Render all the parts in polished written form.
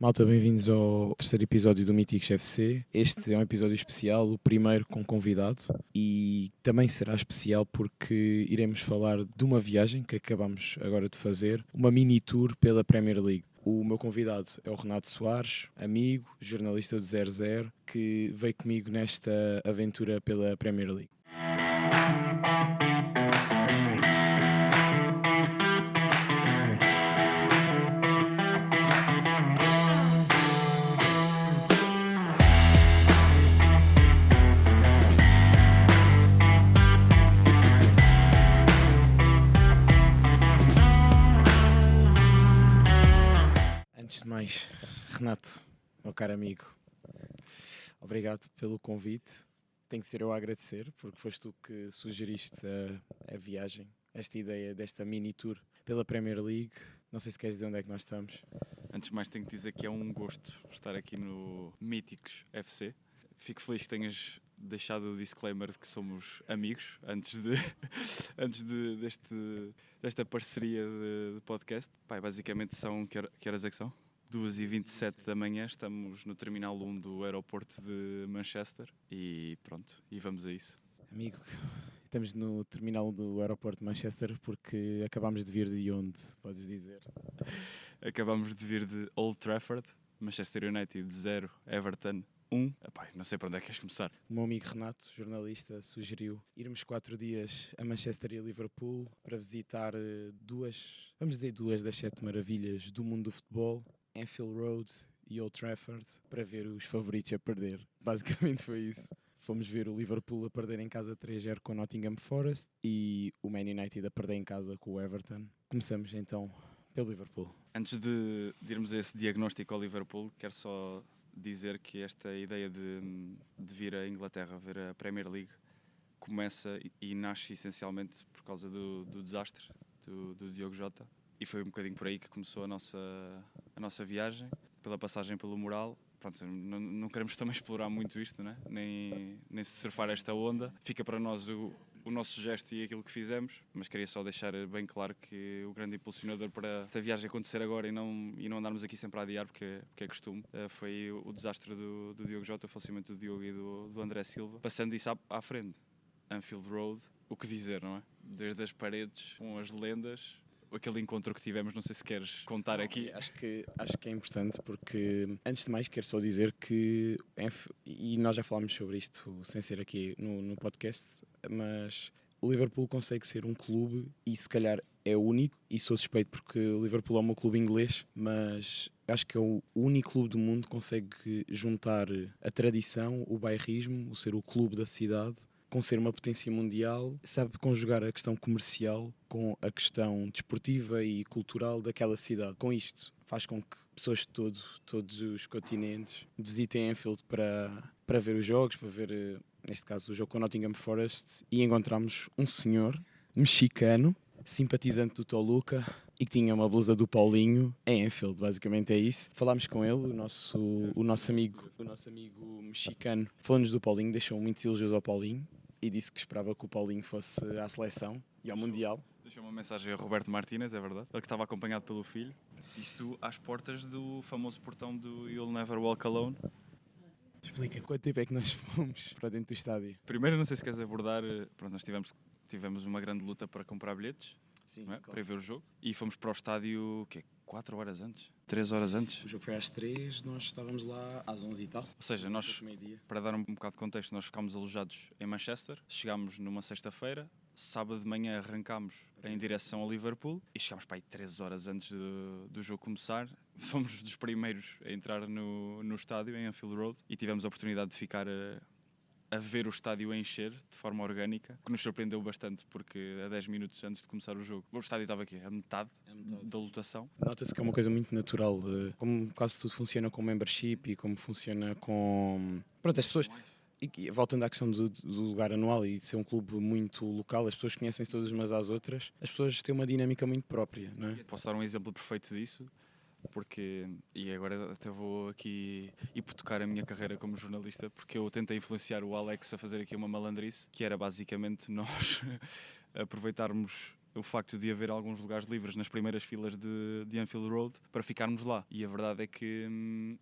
Malta, bem-vindos ao terceiro episódio do Míticos FC. Este é um episódio especial, o primeiro com convidado, e também será especial porque iremos falar de uma viagem que acabamos agora de fazer, uma mini tour pela Premier League. O meu convidado é o Renato Soares, amigo, jornalista do 00, que veio comigo nesta aventura pela Premier League. Antes de mais, Renato, meu caro amigo, obrigado pelo convite. Tem que ser eu a agradecer, porque foste tu que sugeriste a viagem, esta ideia desta mini tour pela Premier League. Não sei se queres dizer onde é que nós estamos. Antes de mais tenho que dizer que é um gosto estar aqui no Míticos FC. Fico feliz que tenhas deixado o disclaimer de que somos amigos antes desta parceria de podcast. Basicamente são, que horas é que são? 2h27 da manhã, estamos no Terminal 1 do aeroporto de Manchester e pronto, e vamos a isso. Amigo, estamos no terminal do aeroporto de Manchester porque acabámos de vir de onde, podes dizer? Acabamos de vir de Old Trafford, Manchester United 0, Everton 1. Não sei para onde é que queres começar. O meu amigo Renato, jornalista, sugeriu irmos 4 dias a Manchester e a Liverpool para visitar duas das 7 maravilhas do mundo do futebol, Anfield Road e Old Trafford, para ver os favoritos a perder. Basicamente foi isso. Fomos ver o Liverpool a perder em casa 3-0 com o Nottingham Forest e o Man United a perder em casa com o Everton. Começamos então pelo Liverpool. Antes de irmos a esse diagnóstico ao Liverpool, quero só dizer que esta ideia de vir à Inglaterra ver a Premier League começa e nasce essencialmente por causa do desastre do Diogo Jota, e foi um bocadinho por aí que começou a nossa viagem, pela passagem pelo Moral. Pronto, não queremos também explorar muito isto, né? nem surfar esta onda. Fica para nós o nosso gesto e aquilo que fizemos, mas queria só deixar bem claro que o grande impulsionador para esta viagem acontecer agora e não andarmos aqui sempre a adiar, porque é costume, foi o desastre do Diogo Jota, o falecimento do Diogo e do André Silva. Passando isso à frente, Anfield Road, o que dizer, não é? Desde as paredes com as lendas, aquele encontro que tivemos, não sei se queres contar aqui. Acho que é importante porque, antes de mais, quero só dizer que, e nós já falámos sobre isto sem ser aqui no podcast, mas o Liverpool consegue ser um clube e se calhar é único, e sou suspeito porque o Liverpool é o meu clube inglês, mas acho que é o único clube do mundo que consegue juntar a tradição, o bairrismo, o ser o clube da cidade, com ser uma potência mundial, sabe conjugar a questão comercial com a questão desportiva e cultural daquela cidade. Com isto, faz com que pessoas de todos os continentes visitem Anfield para ver os jogos, para ver, neste caso, o jogo com o Nottingham Forest, e encontramos um senhor mexicano, simpatizante do Toluca, e que tinha uma blusa do Paulinho em Anfield, basicamente é isso. Falámos com ele, o nosso amigo mexicano, falou-nos do Paulinho, deixou muitos elogios ao Paulinho, e disse que esperava que o Paulinho fosse à seleção e ao Mundial. Deixou uma mensagem a Roberto Martínez, é verdade. Ele que estava acompanhado pelo filho. Isto às portas do famoso portão do You'll Never Walk Alone. Explica, quanto tempo é que nós fomos para dentro do estádio? Primeiro, não sei se queres abordar, pronto, nós tivemos uma grande luta para comprar bilhetes. Sim, É? claro. Para ir ver o jogo. E fomos para o estádio, 4 horas antes? 3 horas antes? O jogo foi às 3, nós estávamos lá às 11 e tal. Ou seja, nós, para dar um bocado de contexto, nós ficámos alojados em Manchester, chegámos numa sexta-feira, sábado de manhã arrancámos em direção ao Liverpool e chegámos para aí 3 horas antes do jogo começar. Fomos dos primeiros a entrar no estádio, em Anfield Road, e tivemos a oportunidade de ficar a ver o estádio a encher de forma orgânica, que nos surpreendeu bastante, porque a 10 minutos antes de começar o jogo, o estádio estava aqui, a metade da lotação. Nota-se que é uma coisa muito natural, como quase tudo funciona com membership e como funciona com... Pronto, as pessoas... E voltando à questão do lugar anual e de ser um clube muito local, as pessoas conhecem-se todas umas às outras, as pessoas têm uma dinâmica muito própria, não é? Posso dar um exemplo perfeito disso? Porque, e agora até vou aqui hipotecar a minha carreira como jornalista, porque eu tentei influenciar o Alex a fazer aqui uma malandrice, que era basicamente nós aproveitarmos o facto de haver alguns lugares livres nas primeiras filas de Anfield Road para ficarmos lá. E a verdade é que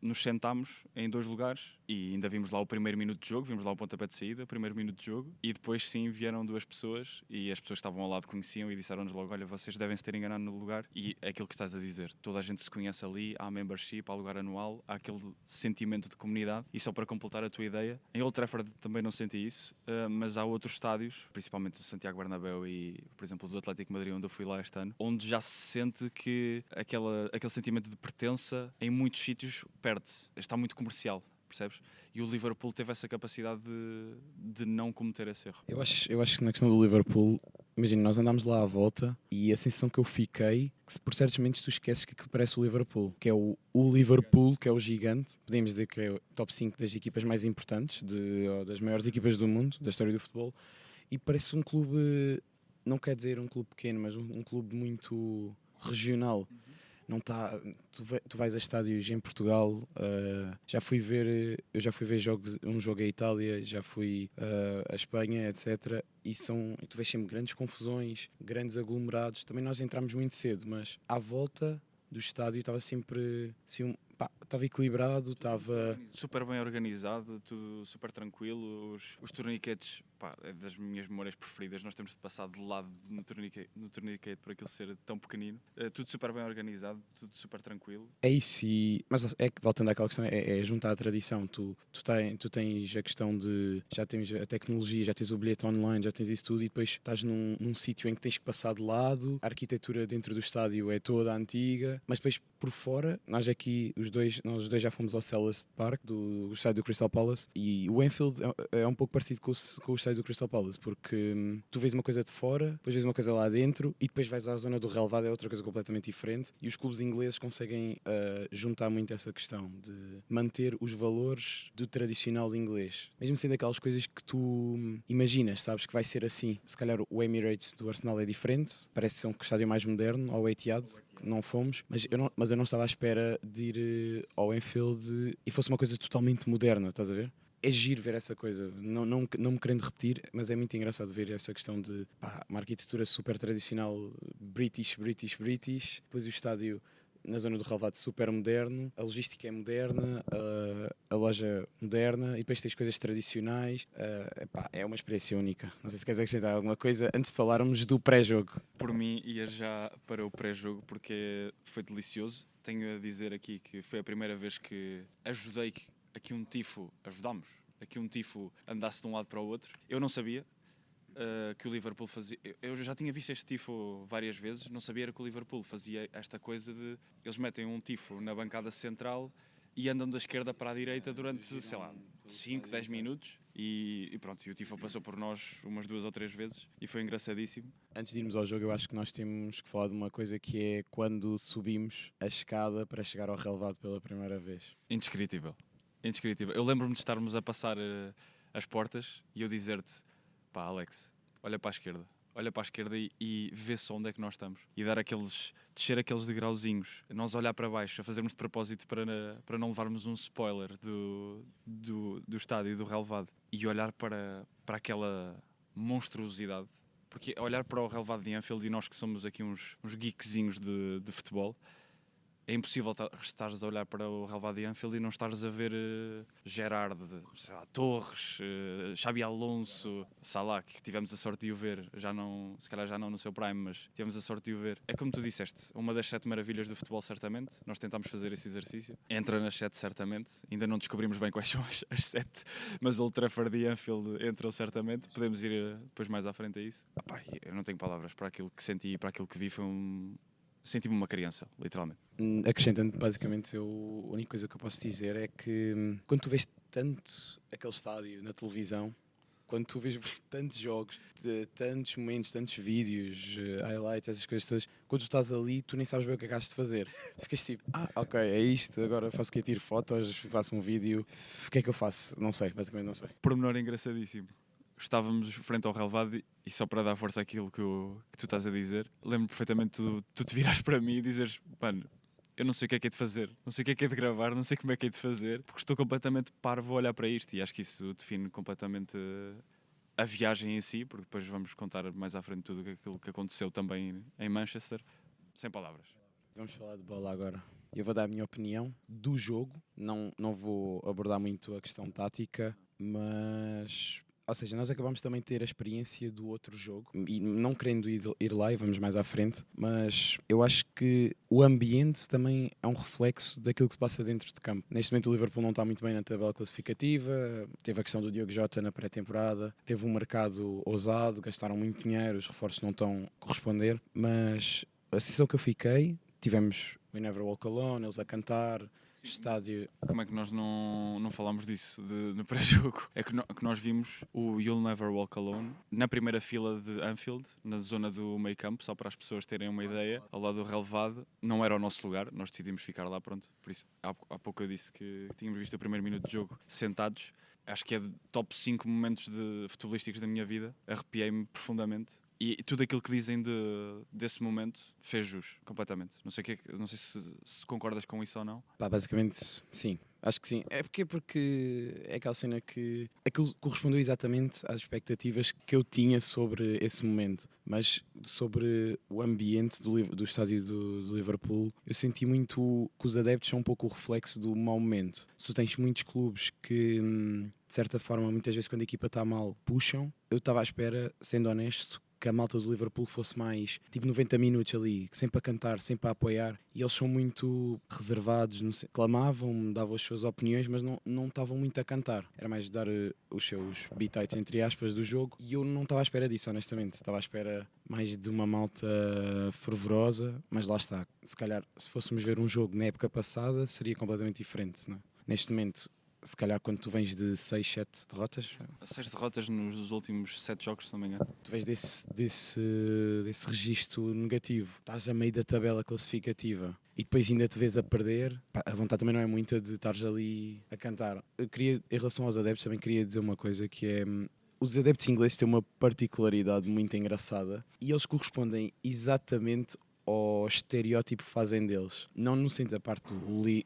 nos sentámos em 2 lugares e ainda vimos lá o primeiro minuto de jogo, vimos lá o pontapé de saída, o primeiro minuto de jogo, e depois sim vieram 2 pessoas e as pessoas que estavam ao lado conheciam e disseram-nos logo: olha, vocês devem se ter enganado no lugar. E é aquilo que estás a dizer, toda a gente se conhece ali, há membership, há lugar anual, há aquele sentimento de comunidade. E só para completar a tua ideia, em Old Trafford também não senti isso, mas há outros estádios, principalmente o Santiago Bernabéu e, por exemplo, do Atlético de Madrid, onde eu fui lá este ano, onde já se sente que aquele sentimento de pertença em muitos sítios perde-se, está muito comercial, percebes? E o Liverpool teve essa capacidade de não cometer esse erro. Eu acho que na questão do Liverpool, imagina, nós andámos lá à volta e a sensação que eu fiquei, que se por certos momentos tu esqueces que aquilo parece o Liverpool, que é o Liverpool, que é o gigante, podemos dizer que é o top 5 das equipas mais importantes, ou das maiores equipas do mundo, da história do futebol, e parece um clube, não quer dizer um clube pequeno, mas um clube muito regional. Não tá, tu vais a estádios em Portugal, eu já fui ver um jogo à Itália, já fui à Espanha, etc. E tu vês sempre grandes confusões, grandes aglomerados. Também nós entramos muito cedo, mas à volta do estádio estava sempre assim, estava equilibrado, estava super bem organizado, tudo super tranquilo. Os torniquetes, é das minhas memórias preferidas. Nós temos de passar de lado no torniquete por aquilo ser tão pequenino. Tudo super bem organizado, tudo super tranquilo. É isso, mas é que voltando àquela questão, é juntar a tradição. Tu tens a questão de já tens a tecnologia, já tens o bilhete online, já tens isso tudo, e depois estás num sítio em que tens que passar de lado. A arquitetura dentro do estádio é toda antiga, mas depois por fora, nós os dois já fomos ao Selhurst Park, do estádio do Crystal Palace, e o Anfield é um pouco parecido com o estádio do Crystal Palace, porque tu vês uma coisa de fora, depois vês uma coisa lá dentro, e depois vais à zona do relevado, é outra coisa completamente diferente, e os clubes ingleses conseguem juntar muito essa questão de manter os valores do tradicional inglês, mesmo sendo aquelas coisas que tu imaginas, sabes que vai ser assim. Se calhar o Emirates do Arsenal é diferente, parece ser um estádio mais moderno, ou o Etihad, não fomos, mas eu não estava à espera de ir ao Anfield e fosse uma coisa totalmente moderna, estás a ver? É giro ver essa coisa, não me querendo repetir, mas é muito engraçado ver essa questão de uma arquitetura super tradicional, British, depois o estádio na zona do relvado super moderno, a logística é moderna, a loja moderna, e depois tens coisas tradicionais. É uma experiência única. Não sei se queres acrescentar alguma coisa antes de falarmos do pré-jogo. Por mim ia já para o pré-jogo porque foi delicioso. Tenho a dizer aqui que foi a primeira vez que ajudámos aqui um tifo andasse de um lado para o outro. Eu não sabia que o Liverpool fazia. Eu já tinha visto este tifo várias vezes, não sabia que o Liverpool fazia esta coisa de eles metem um tifo na bancada central e andam da esquerda para a direita durante, sei lá, 5, 10 minutos e pronto, e o tifo passou por nós umas 2 ou 3 vezes e foi engraçadíssimo. Antes de irmos ao jogo, eu acho que nós temos que falar de uma coisa, que é quando subimos a escada para chegar ao relevado pela primeira vez. Indescritível. Eu lembro-me de estarmos a passar as portas e eu dizer-te: pá, Alex, olha para a esquerda e vê só onde é que nós estamos. E descer aqueles degrauzinhos, nós olhar para baixo, a fazermos de propósito para não levarmos um spoiler do estádio, do relevado. E olhar para aquela monstruosidade. Porque olhar para o relevado de Anfield, e nós que somos aqui uns geekzinhos de futebol, é impossível estares a olhar para o relvado de Anfield e não estares a ver Gerrard, Torres, Xabi Alonso, Salah, que tivemos a sorte de o ver, se calhar já não no seu prime, mas tivemos a sorte de o ver. É como tu disseste, uma das 7 maravilhas do futebol, certamente. Nós tentámos fazer esse exercício. Entra nas 7, certamente. Ainda não descobrimos bem quais são as 7, mas Old Trafford e Anfield entram certamente. Podemos ir depois mais à frente a isso. Eu não tenho palavras para aquilo que senti e para aquilo que vi. Senti-me uma criança, literalmente. Acrescentando, basicamente, a única coisa que eu posso dizer é que quando tu vês tanto aquele estádio na televisão, quando tu vês tantos jogos, tantos momentos, tantos vídeos, highlights, essas coisas todas, quando tu estás ali, tu nem sabes bem o que é que has de fazer. Tu ficas tipo, ok, é isto, agora faço o que? Tiro fotos, faço um vídeo, o que é que eu faço? Não sei, basicamente não sei. Pormenor engraçadíssimo. Estávamos frente ao relvado e só para dar força àquilo que tu estás a dizer, lembro perfeitamente tu te virares para mim e dizeres: mano, eu não sei o que é de fazer, não sei o que é de gravar, não sei como é que é de fazer, porque estou completamente parvo a olhar para isto, e acho que isso define completamente a viagem em si, porque depois vamos contar mais à frente tudo aquilo que aconteceu também em Manchester. Sem palavras. Vamos falar de bola agora. Eu vou dar a minha opinião do jogo, não vou abordar muito a questão tática, mas... Ou seja, nós acabamos também de ter a experiência do outro jogo, e não querendo ir lá, e vamos mais à frente, mas eu acho que o ambiente também é um reflexo daquilo que se passa dentro de campo. Neste momento o Liverpool não está muito bem na tabela classificativa, teve a questão do Diogo Jota na pré-temporada, teve um mercado ousado, gastaram muito dinheiro, os reforços não estão a corresponder, mas a sensação que eu fiquei, tivemos We Never Walk Alone, eles a cantar, estádio... Como é que nós não falámos disso no pré-jogo? É que nós vimos o You'll Never Walk Alone na primeira fila de Anfield, na zona do meio campo, só para as pessoas terem uma ideia, ao lado do relevado. Não era o nosso lugar, nós decidimos ficar lá, pronto. Por isso, há pouco eu disse que tínhamos visto o primeiro minuto de jogo sentados. Acho que é de top 5 momentos futebolísticos da minha vida. Arrepiei-me profundamente. E tudo aquilo que dizem desse momento fez jus, completamente. Não sei se concordas com isso ou não. Pá, basicamente, sim. Acho que sim. Porque é aquela cena que... Aquilo correspondeu exatamente às expectativas que eu tinha sobre esse momento. Mas sobre o ambiente do estádio do Liverpool, eu senti muito que os adeptos são um pouco o reflexo do mau momento. Se tu tens muitos clubes que, de certa forma, muitas vezes quando a equipa está mal, puxam, eu estava à espera, sendo honesto, que a malta do Liverpool fosse mais, tipo 90 minutos ali, sempre a cantar, sempre a apoiar, e eles são muito reservados, não sei, clamavam, davam as suas opiniões, mas não estavam muito a cantar. Era mais dar os seus bitites, entre aspas, do jogo, e eu não estava à espera disso, honestamente. Estava à espera mais de uma malta fervorosa, mas lá está. Se calhar, se fôssemos ver um jogo na época passada, seria completamente diferente, não é? Neste momento, se calhar quando tu vens de 6, 7 derrotas... 6 derrotas nos últimos 7 jogos, se não me engano. Tu vens desse registro negativo. Estás a meio da tabela classificativa e depois ainda te vês a perder. Pá, a vontade também não é muita de estares ali a cantar. Eu queria, em relação aos adeptos, também queria dizer uma coisa que é... Os adeptos ingleses têm uma particularidade muito engraçada e eles correspondem exatamente ao estereótipo que fazem deles. Não no sentido da parte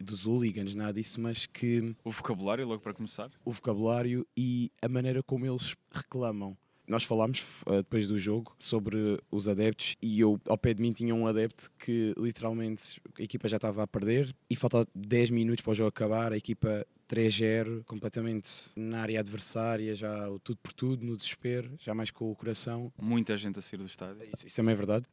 dos hooligans, nada disso, mas que... O vocabulário, logo para começar. O vocabulário e a maneira como eles reclamam. Nós falámos depois do jogo sobre os adeptos e eu, ao pé de mim, tinha um adepto que literalmente a equipa já estava a perder e faltava 10 minutos para o jogo acabar, a equipa 3-0, completamente na área adversária, já o tudo por tudo, no desespero, já mais com o coração. Muita gente a sair do estádio. Isso também é verdade.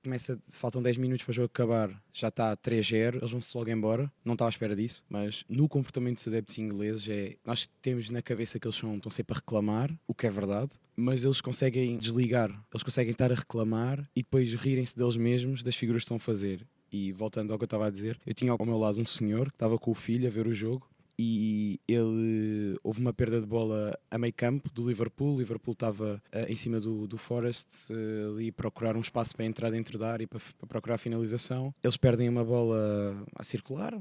Faltam 10 minutos para o jogo acabar, já está 3-0, eles vão-se logo embora. Não estava à espera disso, mas no comportamento dos adeptos ingleses nós temos na cabeça que eles estão sempre a reclamar, o que é verdade, mas eles conseguem desligar, eles conseguem estar a reclamar e depois rirem-se deles mesmos, das figuras que estão a fazer. E voltando ao que eu estava a dizer, eu tinha ao meu lado um senhor que estava com o filho a ver o jogo e houve uma perda de bola a meio campo do Liverpool. O Liverpool estava em cima do Forest, ali a procurar um espaço para entrar dentro da área e para procurar a finalização. Eles perdem uma bola a circular,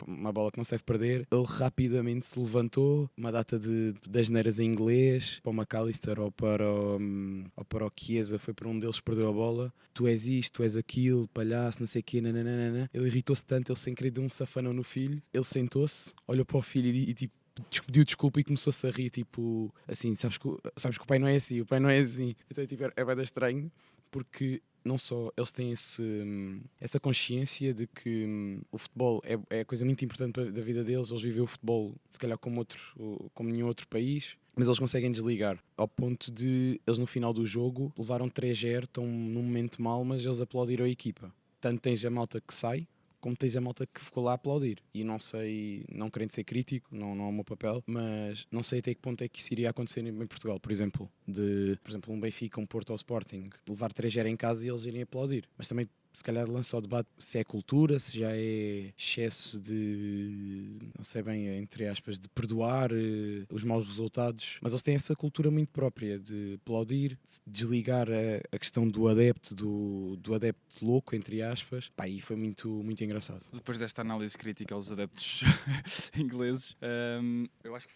uma bola que não se deve perder. Ele rapidamente se levantou, uma data de asneiras em inglês, para o McAllister ou para o Chiesa, foi para um deles que perdeu a bola. Tu és isto, tu és aquilo, palhaço, não sei o quê, nananana. Ele irritou-se tanto, ele sem querer deu um safanão no filho. Ele sentou-se, olhou para o filho e tipo, pediu desculpa e começou-se a rir, tipo, assim, sabes que o pai não é assim, o pai não é assim. Então, tipo, é bem estranho, porque não só eles têm essa consciência de que o futebol é a coisa muito importante da vida deles, eles vivem o futebol, se calhar como nenhum outro país, mas eles conseguem desligar, ao ponto de eles no final do jogo levaram 3-0, estão num momento mau, mas eles aplaudiram a equipa. Tanto tens a malta que sai, como tens a malta que ficou lá a aplaudir. E não sei, não querendo ser crítico, não é o meu papel, mas não sei até que ponto é que isso iria acontecer em Portugal, por exemplo, um Benfica, um Porto ou Sporting, levar 3-0 em casa e eles irem aplaudir. Mas também, se calhar, lança o debate se é cultura, se já é excesso de, não sei bem, entre aspas, de perdoar os maus resultados, mas eles têm essa cultura muito própria de aplaudir, de desligar a questão do adepto, do adepto louco, entre aspas. Pá, e foi muito, muito engraçado. Depois desta análise crítica aos adeptos ingleses, eu acho que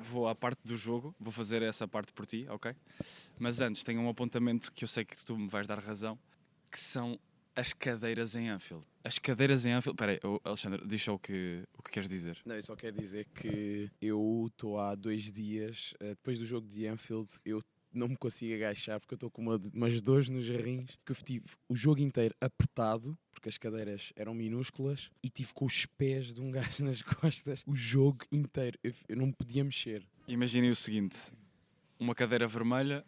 vou à parte do jogo, vou fazer essa parte por ti, ok? Mas antes tenho um apontamento que eu sei que tu me vais dar razão, que são as cadeiras em Anfield. As cadeiras em Anfield... Espera aí, Alexandre, diz só o que queres dizer. Não, eu só quero dizer que eu estou há 2 dias, depois do jogo de Anfield, eu não me consigo agachar porque eu estou com umas dores nos rins, que eu tive o jogo inteiro apertado, porque as cadeiras eram minúsculas, e tive com os pés de um gajo nas costas o jogo inteiro. Eu não me podia mexer. Imaginem o seguinte, uma cadeira vermelha,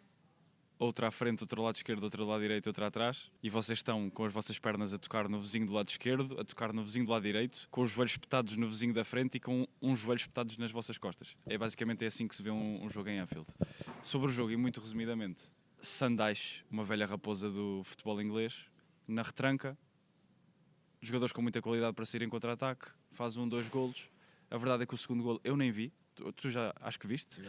outra à frente, outro lado esquerdo, outro lado direito, outra atrás, e vocês estão com as vossas pernas a tocar no vizinho do lado esquerdo, a tocar no vizinho do lado direito, com os joelhos espetados no vizinho da frente e com uns joelhos espetados nas vossas costas. Basicamente é assim que se vê um jogo em Anfield. Sobre o jogo, e muito resumidamente, Sandais, uma velha raposa do futebol inglês, na retranca, jogadores com muita qualidade para sair em contra-ataque, faz 2 golos. A verdade é que o segundo golo eu nem vi. Tu já acho que viste?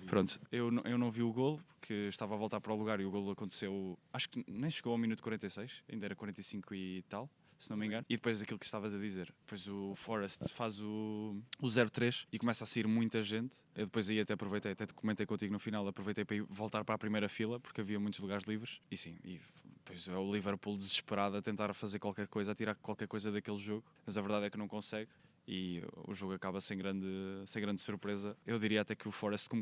Pronto, eu não vi o golo, porque estava a voltar para o lugar e o golo aconteceu, acho que nem chegou ao minuto 46, ainda era 45 e tal, se não me engano. E depois aquilo que estavas a dizer, depois o Forest faz o 0-3 e começa a sair muita gente. Eu depois aí até aproveitei, até te comentei contigo no final, aproveitei para ir voltar para a primeira fila, porque havia muitos lugares livres. E sim, e depois é o Liverpool desesperado a tentar fazer qualquer coisa, a tirar qualquer coisa daquele jogo, mas a verdade é que não consegue. E o jogo acaba sem grande surpresa. Eu diria até que o Forest, com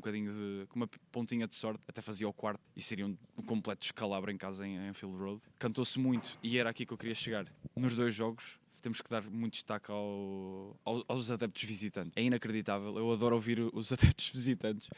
uma pontinha de sorte, até fazia o quarto e seria um completo descalabro em casa em Anfield Road. Cantou-se muito e era aqui que eu queria chegar. Nos 2 jogos temos que dar muito destaque aos adeptos visitantes. É inacreditável, eu adoro ouvir os adeptos visitantes.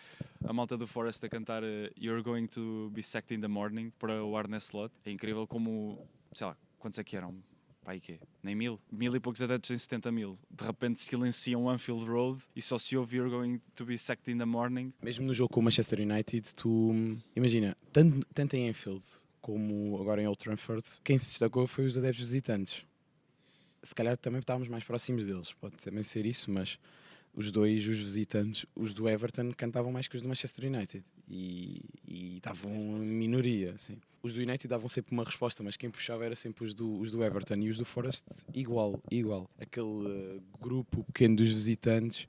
A malta do Forest a cantar You're going to be sacked in the morning para o Arne Slot. É incrível como, sei lá, quantos é que eram? Pai, quê? Nem 1000 e poucos adeptos em 70.000. De repente silenciam Anfield Road e só se ouve You're going to be sacked in the morning. Mesmo no jogo com o Manchester United, tu imagina, tanto em Anfield como agora em Old Trafford, quem se destacou foi os adeptos visitantes. Se calhar também estávamos mais próximos deles, pode também ser isso, mas os visitantes, os do Everton, cantavam mais que os do Manchester United e estavam em minoria, assim. Os do United davam sempre uma resposta, mas quem puxava era sempre os do Everton, e os do Forest igual. Aquele grupo pequeno dos visitantes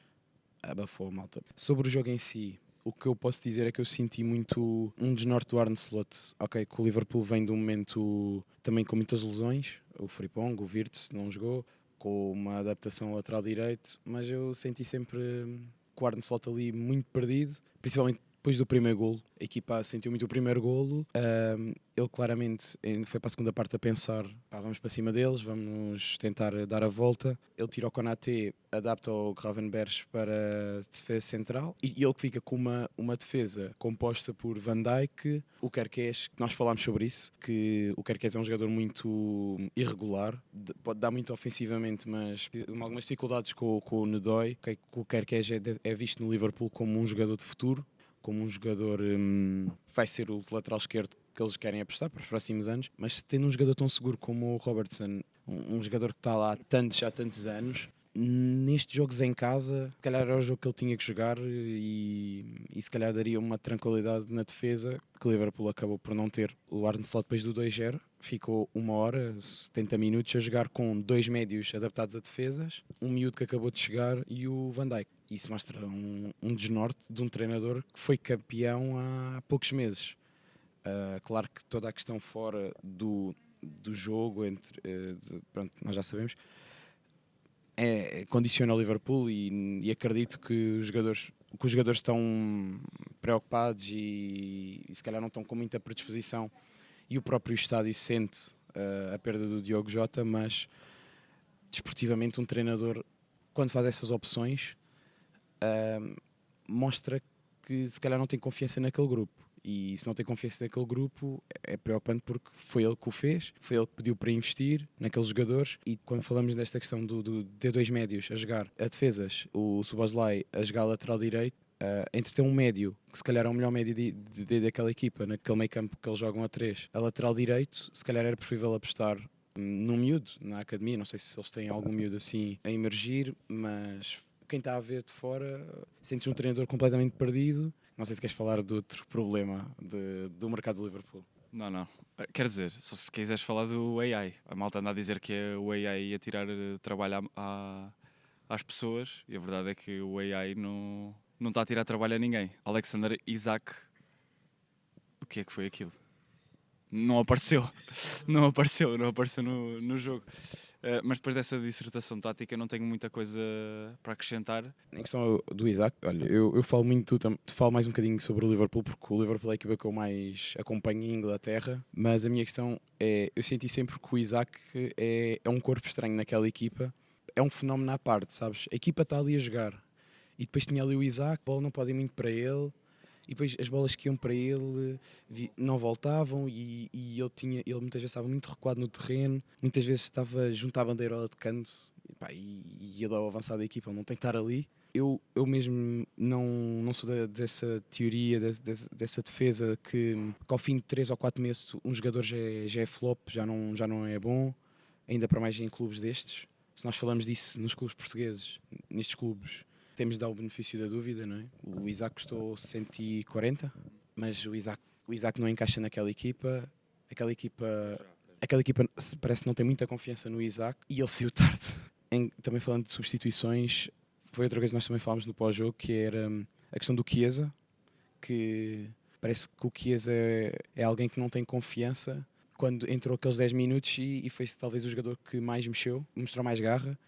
abafou a malta. Sobre o jogo em si, o que eu posso dizer é que eu senti muito um desnorte do Arne Slot. Ok, que o Liverpool vem de um momento também com muitas lesões, o Frimpong, o Wirtz não jogou, com uma adaptação lateral direito, mas eu senti sempre que o Arne Slot ali muito perdido, principalmente depois do primeiro golo. A equipa sentiu muito o primeiro golo. Ele claramente foi para a segunda parte a pensar, vamos para cima deles, vamos tentar dar a volta. Ele tira o Konaté, adapta o Gravenberch para defesa central, e ele que fica com uma defesa composta por Van Dijk, o Kerkez, que nós falámos sobre isso, que o Kerkez é um jogador muito irregular, pode dar muito ofensivamente, mas tem algumas dificuldades com o Nedói. O Kerkez é visto no Liverpool como um jogador de futuro, como um jogador vai ser o lateral esquerdo que eles querem apostar para os próximos anos, mas tendo um jogador tão seguro como o Robertson, um jogador que está lá há tantos anos, nestes jogos em casa, se calhar era o jogo que ele tinha que jogar e se calhar daria uma tranquilidade na defesa que o Liverpool acabou por não ter. O Arne Slot depois do 2-0 ficou 1 hora, 70 minutos a jogar com 2 médios adaptados a defesas, um miúdo que acabou de chegar e o Van Dijk. Isso mostra um desnorte de um treinador que foi campeão há poucos meses. Claro que toda a questão fora do jogo, pronto, nós já sabemos, condiciona o Liverpool e acredito que os jogadores estão preocupados e se calhar não estão com muita predisposição, e o próprio estádio sente a perda do Diogo Jota, mas desportivamente um treinador, quando faz essas opções, mostra que se calhar não tem confiança naquele grupo. E se não tem confiança naquele grupo é preocupante, porque foi ele que o fez, foi ele que pediu para investir naqueles jogadores. E quando falamos desta questão de 2 médios a jogar a defesas, o Szoboszlai a jogar lateral direito, entre ter um médio, que se calhar é o melhor médio daquela equipa, naquele meio campo que eles jogam a 3, a lateral direito, se calhar era preferível apostar num miúdo na academia. Não sei se eles têm algum miúdo assim a emergir, mas quem está a ver de fora sente um treinador completamente perdido. Não sei se queres falar de outro problema do mercado do Liverpool. Não. Quer dizer, se quiseres falar do AI, a malta anda a dizer que é o AI a tirar trabalho às pessoas, e a verdade é que o AI não está a tirar trabalho a ninguém. Alexander Isak, o que é que foi aquilo? Não apareceu no jogo. Mas depois dessa dissertação tática não tenho muita coisa para acrescentar. Em questão do Isaac, olha, eu falo muito, tu falo mais um bocadinho sobre o Liverpool, porque o Liverpool é a equipa que eu mais acompanho em Inglaterra, mas a minha questão é, eu senti sempre que o Isaac é um corpo estranho naquela equipa, é um fenómeno à parte, sabes? A equipa está ali a jogar, e depois tinha ali o Isaac, a bola não pode ir muito para ele, e depois as bolas que iam para ele não voltavam e ele muitas vezes estava muito recuado no terreno, muitas vezes estava junto à bandeirola de canto e ele ao avançar da equipa ele não tem que estar ali. Eu mesmo não sou dessa teoria, dessa defesa que ao fim de 3 ou 4 meses um jogador já é flop, já não é bom, ainda para mais em clubes destes. Se nós falamos disso nos clubes portugueses, nestes clubes, temos de dar o benefício da dúvida, não é? O Isaac custou 140, mas o Isaac não encaixa naquela equipa. Aquela equipa parece que não tem muita confiança no Isaac e ele saiu tarde. Também falando de substituições, foi outra coisa que nós também falámos no pós-jogo, que era a questão do Chiesa, que parece que o Chiesa é alguém que não tem confiança. Quando entrou aqueles 10 minutos e foi talvez o jogador que mais mexeu, mostrou mais garra,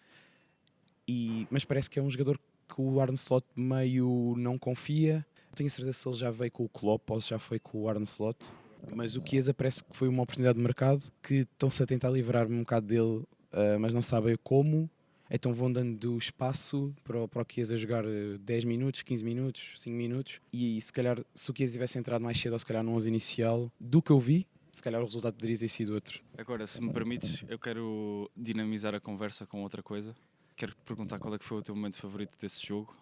mas parece que é um jogador que o Arne Slot meio não confia. Não tenho certeza se ele já veio com o Klopp ou se já foi com o Arne Slot, mas o Chiesa parece que foi uma oportunidade de mercado que estão-se a tentar livrar um bocado dele, mas não sabem como. Então vão dando espaço para o Chiesa jogar 10 minutos, 15 minutos, 5 minutos, e se calhar se o Chiesa tivesse entrado mais cedo ou se calhar no 11 inicial, do que eu vi, se calhar o resultado poderia ter sido outro. Agora, se me permites, eu quero dinamizar a conversa com outra coisa. Quero-te perguntar qual é que foi o teu momento favorito desse jogo,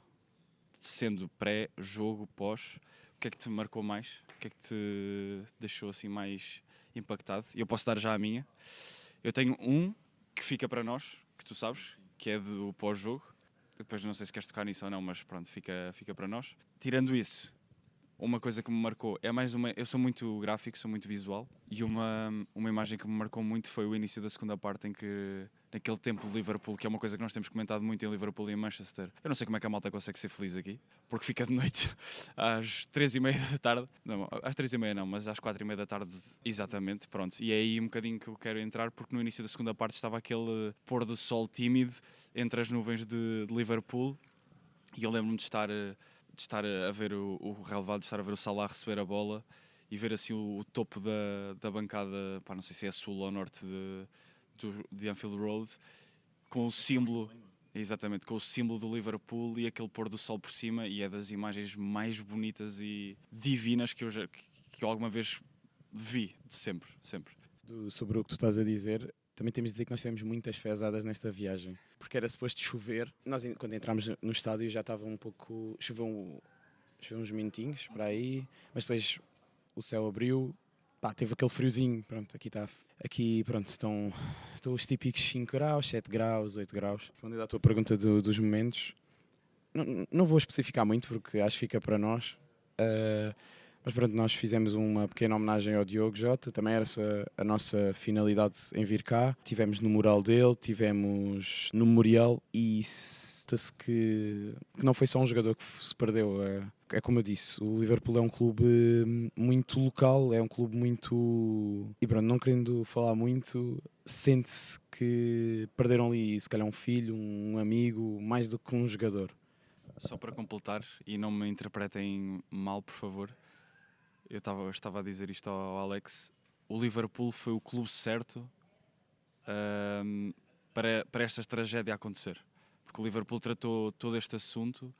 sendo pré, jogo, pós. O que é que te marcou mais? O que é que te deixou assim mais impactado? E eu posso dar já a minha. Eu tenho um que fica para nós, que tu sabes, que é do pós-jogo. Depois não sei se queres tocar nisso ou não, mas pronto, fica para nós. Tirando isso, uma coisa que me marcou é mais uma. Eu sou muito gráfico, sou muito visual, e uma imagem que me marcou muito foi o início da segunda parte, em que naquele tempo de Liverpool, que é uma coisa que nós temos comentado muito em Liverpool e em Manchester. Eu não sei como é que a malta consegue ser feliz aqui, porque fica de noite às 3h30 da tarde. Não, às 3h30 não, mas às 4h30 da tarde, exatamente. Pronto, e é aí um bocadinho que eu quero entrar, porque no início da segunda parte estava aquele pôr do sol tímido entre as nuvens de Liverpool, e eu lembro-me de estar a ver o relevado, de estar a ver o Salah receber a bola e ver assim o topo da bancada, não sei se é sul ou norte de Anfield Road, com o símbolo, exatamente, com o símbolo do Liverpool e aquele pôr do sol por cima, e é das imagens mais bonitas e divinas que eu alguma vez vi, de sempre. Sobre o que tu estás a dizer, também temos de dizer que nós tivemos muitas fezadas nesta viagem, porque era suposto chover. Nós, quando entramos no estádio, já estava um pouco. Choveu uns minutinhos para aí, mas depois o céu abriu, teve aquele friozinho. Pronto, pronto, estão os típicos 5 graus, 7 graus, 8 graus. Respondendo à tua pergunta dos momentos, não vou especificar muito porque acho que fica para nós. Mas pronto, nós fizemos uma pequena homenagem ao Diogo Jota, também era essa a nossa finalidade em vir cá. Tivemos no mural dele, tivemos no memorial e nota-se que não foi só um jogador que se perdeu. É como eu disse, o Liverpool é um clube muito local, é um clube muito... E pronto, não querendo falar muito, sente-se que perderam ali se calhar um filho, um amigo, mais do que um jogador. Só para completar, e não me interpretem mal, por favor, eu estava a dizer isto ao Alex, o Liverpool foi o clube certo para esta tragédia acontecer. Porque o Liverpool tratou todo este assunto,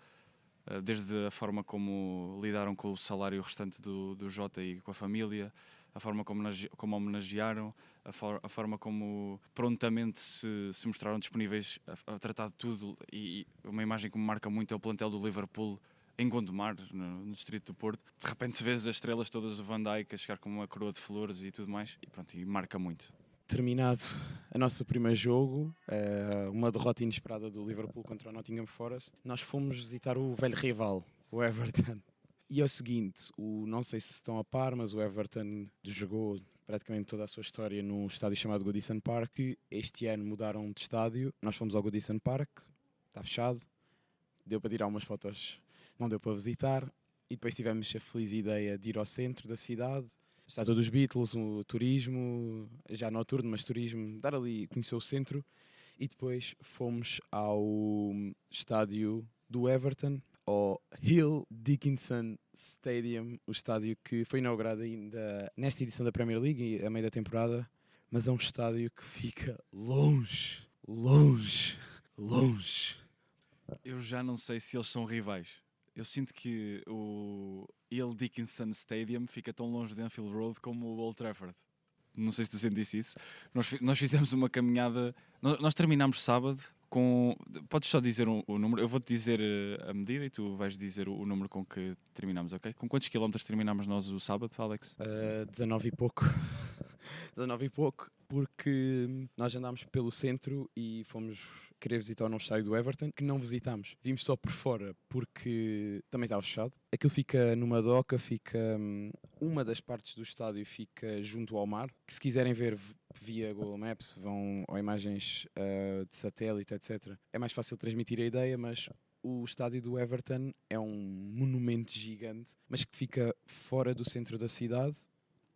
desde a forma como lidaram com o salário restante do Jota e com a família, a forma como homenagearam, a forma como prontamente se mostraram disponíveis a tratar de tudo. E uma imagem que me marca muito é o plantel do Liverpool em Gondomar, no distrito do Porto. De repente vês as estrelas todas do Van Dijk a chegar com uma coroa de flores e tudo mais, e pronto, e marca muito. Terminado o nosso primeiro jogo, uma derrota inesperada do Liverpool contra o Nottingham Forest, nós fomos visitar o velho rival, o Everton. E é o seguinte, não sei se estão a par, mas o Everton jogou praticamente toda a sua história num estádio chamado Goodison Park, que este ano mudaram de estádio. Nós fomos ao Goodison Park, está fechado, deu para tirar umas fotos, não deu para visitar, e depois tivemos a feliz ideia de ir ao centro da cidade, estátua dos Beatles, o turismo, já noturno, mas turismo, dar ali, conhecer o centro. E depois fomos ao estádio do Everton, ao Hill Dickinson Stadium, o estádio que foi inaugurado ainda nesta edição da Premier League, a meio da temporada, mas é um estádio que fica longe, longe, longe. Eu já não sei se eles são rivais. Eu sinto que o Hill Dickinson Stadium fica tão longe de Anfield Road como o Old Trafford. Não sei se tu sentiste isso. Nós fizemos uma caminhada. Nós terminámos sábado com. Podes só dizer o número? Eu vou-te dizer a medida e tu vais dizer o número com que terminámos, ok? Com quantos quilómetros terminámos nós o sábado, Alex? 19 e pouco. 19 e pouco, porque nós andámos pelo centro e fomos querer visitar o novo estádio do Everton, que não visitámos. Vimos só por fora, porque também estava fechado. Aquilo fica numa doca, fica... uma das partes do estádio fica junto ao mar, que se quiserem ver via Google Maps, vão ou imagens de satélite, etc. É mais fácil transmitir a ideia, mas o estádio do Everton é um monumento gigante, mas que fica fora do centro da cidade.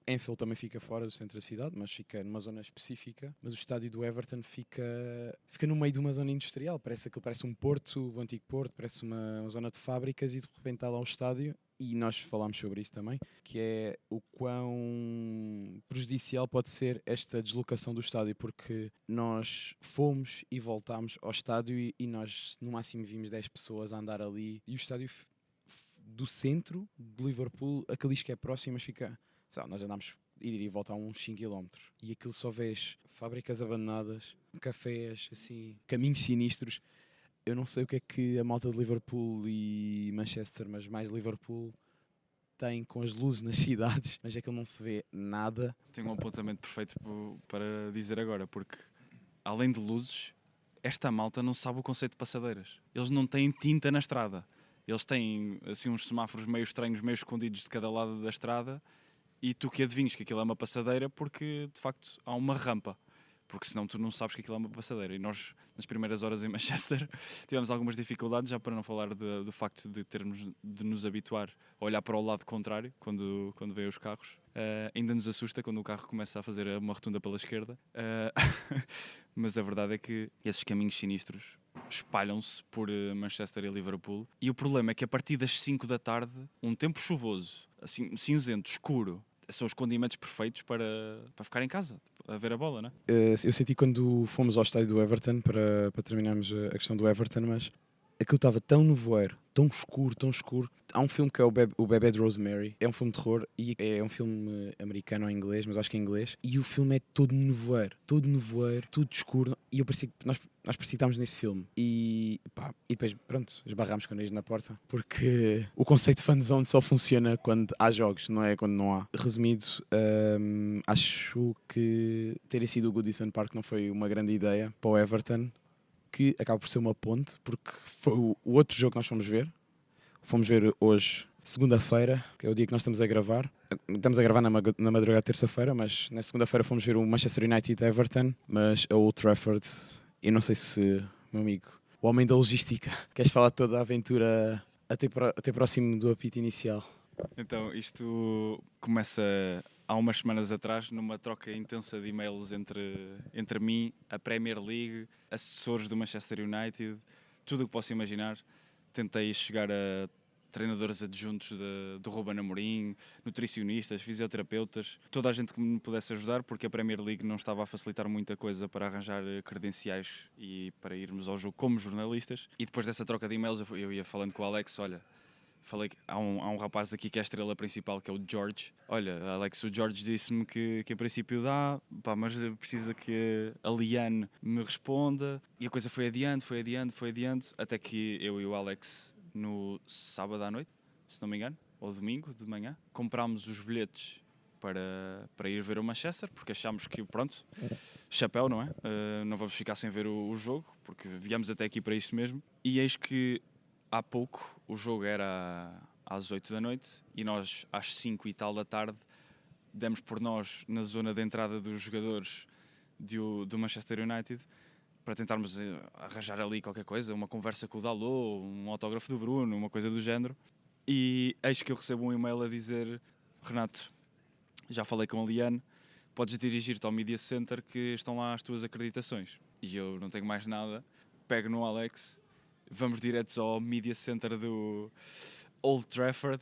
Anfield também fica fora do centro da cidade, mas fica numa zona específica. Mas o estádio do Everton fica no meio de uma zona industrial. Parece um porto, o antigo porto, parece uma zona de fábricas e de repente está lá o estádio. E nós falámos sobre isso também, que é o quão prejudicial pode ser esta deslocação do estádio, porque nós fomos e voltámos ao estádio e nós no máximo vimos 10 pessoas a andar ali. E o estádio do centro de Liverpool, aquele que é próximo, mas fica... nós andámos ir e voltar uns 5 km e aquilo só vês fábricas abandonadas, cafés, assim, caminhos sinistros. Eu não sei o que é que a malta de Liverpool e Manchester, mas mais Liverpool, tem com as luzes nas cidades, mas aquilo não se vê nada. Tenho um apontamento perfeito para dizer agora, porque além de luzes, esta malta não sabe o conceito de passadeiras. Eles não têm tinta na estrada. Eles têm assim uns semáforos meio estranhos, meio escondidos de cada lado da estrada. E tu que adivinhas que aquilo é uma passadeira porque, de facto, há uma rampa. Porque senão tu não sabes que aquilo é uma passadeira. E nós, nas primeiras horas em Manchester, tivemos algumas dificuldades, já para não falar do facto de termos de nos habituar a olhar para o lado contrário, quando vêm os carros. Ainda nos assusta quando o carro começa a fazer uma rotunda pela esquerda. Mas a verdade é que esses caminhos sinistros espalham-se por Manchester e Liverpool. E o problema é que a partir das 5 da tarde, um tempo chuvoso, assim, cinzento, escuro, são os condimentos perfeitos para ficar em casa, a ver a bola, não é? Eu senti quando fomos ao estádio do Everton, para terminarmos a questão do Everton, mas aquilo estava tão nevoeiro, tão escuro, tão escuro. Há um filme que é o Bebê de Rosemary, é um filme de terror e é um filme americano ou inglês, mas acho que é inglês. E o filme é todo nevoeiro, tudo escuro. E eu parecia que nós parecia que estávamos nesse filme. E depois, pronto, esbarrámos com eles na porta, porque o conceito de fanzone só funciona quando há jogos, não é quando não há. Resumido, acho que terem sido o Goodison Park não foi uma grande ideia para o Everton, que acaba por ser uma ponte, porque foi o outro jogo que nós fomos ver. Fomos ver hoje, segunda-feira, que é o dia que nós estamos a gravar. Estamos a gravar na madrugada de terça-feira, mas na segunda-feira fomos ver o Manchester United Everton, mas a Old Trafford. Eu não sei se, meu amigo, o homem da logística, queres falar toda a aventura até próximo do apito inicial? Então, isto começa há umas semanas atrás, numa troca intensa de e-mails entre mim, a Premier League, assessores do Manchester United, tudo o que posso imaginar. Tentei chegar a treinadores adjuntos do Ruben Amorim, nutricionistas, fisioterapeutas, toda a gente que me pudesse ajudar, porque a Premier League não estava a facilitar muita coisa para arranjar credenciais e para irmos ao jogo como jornalistas. E depois dessa troca de e-mails eu ia falando com o Alex, olha, falei que há um rapaz aqui que é a estrela principal, que é o George. Olha, Alex, o George disse-me que em princípio dá, mas precisa que a Liane me responda. E a coisa foi adiante, até que eu e o Alex, no sábado à noite, se não me engano, ou domingo de manhã, comprámos os bilhetes para ir ver o Manchester, porque achámos que, pronto, chapéu, não é? Não vamos ficar sem ver o jogo, porque viemos até aqui para isto mesmo. E eis que há pouco o jogo era às 8 da noite e nós às 5 e tal da tarde demos por nós na zona de entrada dos jogadores do Manchester United para tentarmos arranjar ali qualquer coisa, uma conversa com o Dalot, um autógrafo do Bruno, uma coisa do género. E eis que eu recebo um e-mail a dizer: Renato, já falei com a Liane, podes dirigir-te ao Media Center que estão lá as tuas acreditações. E eu não tenho mais nada, pego no Alex, vamos diretos ao Media Center do Old Trafford,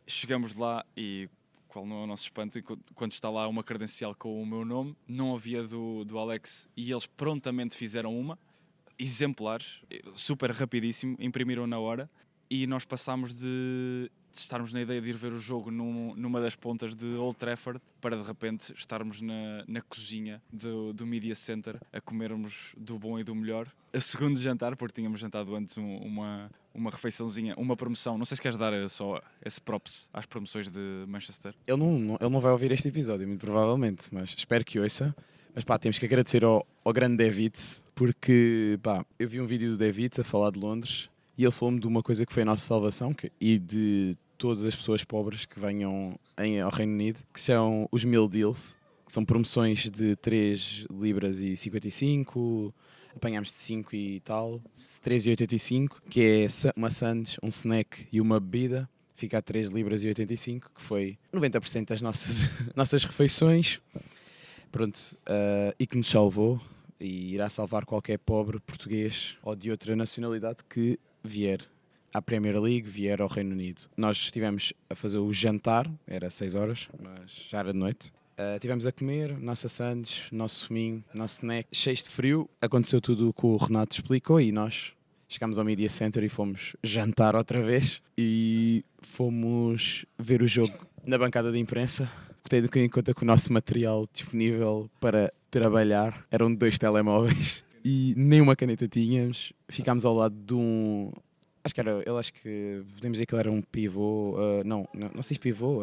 chegamos lá e qual não é o nosso espanto, quando está lá uma credencial com o meu nome, não havia do Alex e eles prontamente fizeram uma, exemplares, super rapidíssimo, imprimiram na hora e nós passámos de estarmos na ideia de ir ver o jogo numa das pontas de Old Trafford para de repente estarmos na cozinha do Media Center a comermos do bom e do melhor. A segundo jantar, porque tínhamos jantado antes uma refeiçãozinha, uma promoção. Não sei se queres dar só esse props às promoções de Manchester. Ele não vai ouvir este episódio, muito provavelmente, mas espero que ouça. Mas pá, temos que agradecer ao grande David, porque pá, eu vi um vídeo do David a falar de Londres e ele falou-me de uma coisa que foi a nossa salvação e de todas as pessoas pobres que venham ao Reino Unido, que são os meal deals, que são promoções de 3 libras e 55, apanhámos de 5 e tal, 3,85, que é uma sandes, um snack e uma bebida, fica a 3 libras e 85, que foi 90% das nossas refeições. Pronto, e que nos salvou e irá salvar qualquer pobre português ou de outra nacionalidade que vier à Premier League, vier ao Reino Unido. Nós estivemos a fazer o jantar, era 6 horas, mas já era de noite. Estivemos a comer, nossa sandes, nosso suminho, nosso snack, cheios de frio. Aconteceu tudo o que o Renato explicou e nós chegámos ao Media Center e fomos jantar outra vez e fomos ver o jogo na bancada de imprensa. Tendo em conta que o nosso material disponível para trabalhar eram 2 telemóveis e nenhuma caneta tínhamos. Ficámos ao lado de um... Acho que podemos dizer que ele era um pivô... não sei se pivô...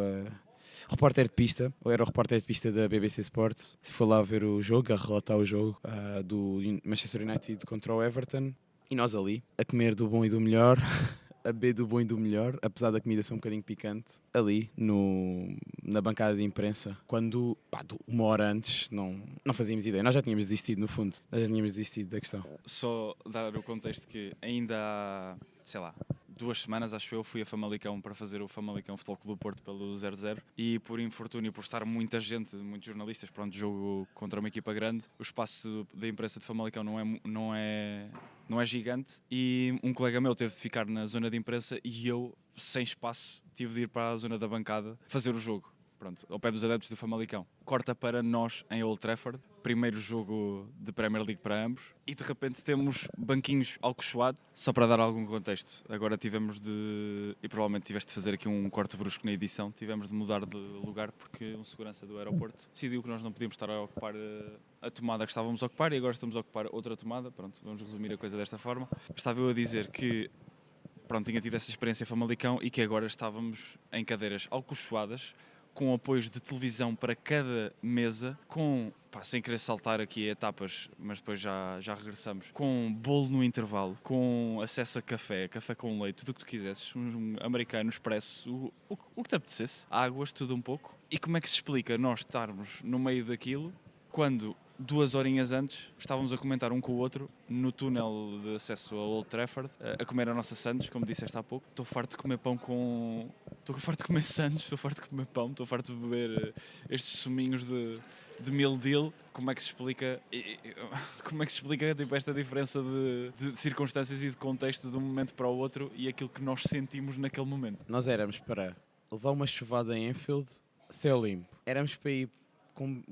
repórter de pista, ou era o repórter de pista da BBC Sports. Foi lá ver o jogo, a relatar o jogo do Manchester United contra o Everton. E nós ali, a comer do bom e do melhor... a beber do bom e do melhor, apesar da comida ser um bocadinho picante, ali na bancada de imprensa, quando, uma hora antes, não fazíamos ideia. Nós já tínhamos desistido, no fundo. Nós já tínhamos desistido da questão. Só dar o contexto que ainda há, 2 semanas, acho eu, fui a Famalicão para fazer o Famalicão Futebol Clube do Porto pelo 0-0 e por infortúnio, por estar muita gente, muitos jornalistas, pronto, jogo contra uma equipa grande, o espaço da imprensa de Famalicão não é gigante e um colega meu teve de ficar na zona de imprensa e eu, sem espaço, tive de ir para a zona da bancada fazer o jogo. Pronto, ao pé dos adeptos do Famalicão. Corta para nós em Old Trafford, primeiro jogo de Premier League para ambos, e de repente temos banquinhos alcochoados, só para dar algum contexto. Agora tivemos de, e provavelmente tiveste de fazer aqui um corte brusco na edição, tivemos de mudar de lugar porque um segurança do aeroporto decidiu que nós não podíamos estar a ocupar a tomada que estávamos a ocupar e agora estamos a ocupar outra tomada. Pronto, vamos resumir a coisa desta forma. Estava eu a dizer que tinha tido essa experiência em Famalicão e que agora estávamos em cadeiras alcochoadas, com apoios de televisão para cada mesa, sem querer saltar aqui etapas, mas depois já regressamos, com bolo no intervalo, com acesso a café com leite, tudo o que tu quisesses, um americano, expresso, o que te apetecesse, águas, tudo um pouco. E como é que se explica nós estarmos no meio daquilo, quando 2 horinhas antes estávamos a comentar um com o outro no túnel de acesso ao Old Trafford, a comer a nossa sandes, como disseste há pouco. Estou farto de comer pão estou farto de comer sandes, estou farto de comer pão, estou farto de beber estes suminhos de meal deal. Como é que se explica tipo, esta diferença de circunstâncias e de contexto de um momento para o outro e aquilo que nós sentimos naquele momento? Nós éramos para levar uma chuvada em Anfield, céu limpo. Éramos para ir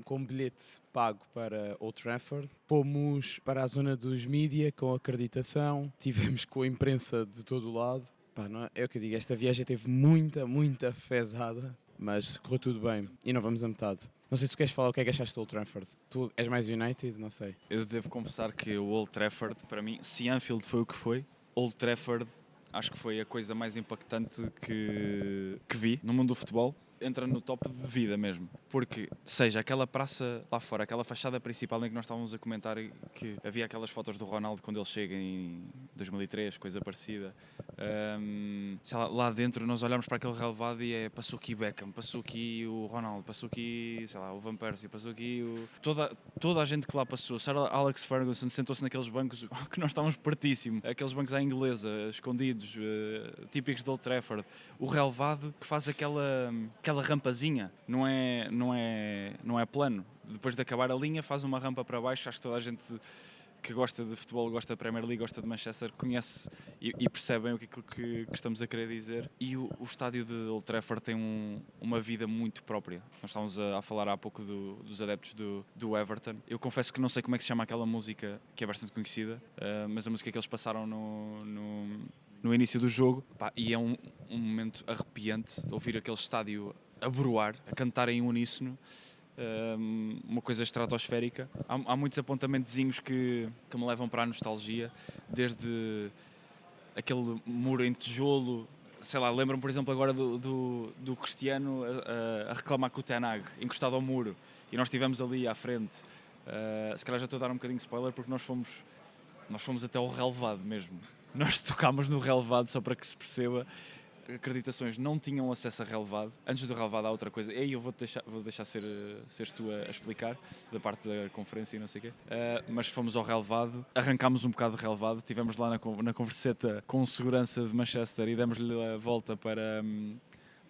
com bilhete pago para Old Trafford. Fomos para a zona dos mídia com acreditação. Tivemos com a imprensa de todo o lado. Não é o que eu digo, esta viagem teve muita fezada, mas correu tudo bem e não vamos a metade. Não sei se tu queres falar o que é que achaste do Old Trafford. Tu és mais United? Não sei. Eu devo confessar que o Old Trafford, para mim, se Anfield foi o que foi, Old Trafford acho que foi a coisa mais impactante que vi no mundo do futebol. Entra no top de vida mesmo, porque seja aquela praça lá fora, aquela fachada principal em que nós estávamos a comentar que havia aquelas fotos do Ronaldo quando ele chega em 2003, coisa parecida, lá dentro nós olhamos para aquele relevado e passou aqui Beckham, passou aqui o Ronaldo, passou aqui o Van Persie, passou aqui toda a gente que lá passou. Sir Alex Ferguson sentou-se naqueles bancos que nós estávamos pertíssimo, aqueles bancos à inglesa, escondidos, típicos de Old Trafford, o relevado que faz aquela aquela rampazinha, não é plano. Depois de acabar a linha, faz uma rampa para baixo. Acho que toda a gente que gosta de futebol, gosta da Premier League, gosta de Manchester, conhece e percebem o que estamos a querer dizer. E o estádio de Old Trafford tem uma vida muito própria. Nós estávamos a falar há pouco dos adeptos do Everton. Eu confesso que não sei como é que se chama aquela música, que é bastante conhecida, mas a música que eles passaram no início do jogo, pá, e é um momento arrepiante de ouvir aquele estádio a broar, a cantar em uníssono. Uma coisa estratosférica. Há muitos apontamentozinhos que me levam para a nostalgia, desde aquele muro em tijolo, sei lá, lembro-me por exemplo agora do Cristiano a reclamar com o Ten Hag, encostado ao muro, e nós estivemos ali à frente. Se calhar já estou a dar um bocadinho de spoiler, porque nós fomos até ao relevado mesmo. Nós tocámos no relevado, só para que se perceba. Acreditações não tinham acesso a relevado. Antes do relevado há outra coisa. E aí eu vou deixar seres tu a explicar, da parte da conferência e não sei o quê. Mas fomos ao relevado, arrancámos um bocado de relevado, estivemos lá na converseta com segurança de Manchester e demos-lhe a volta para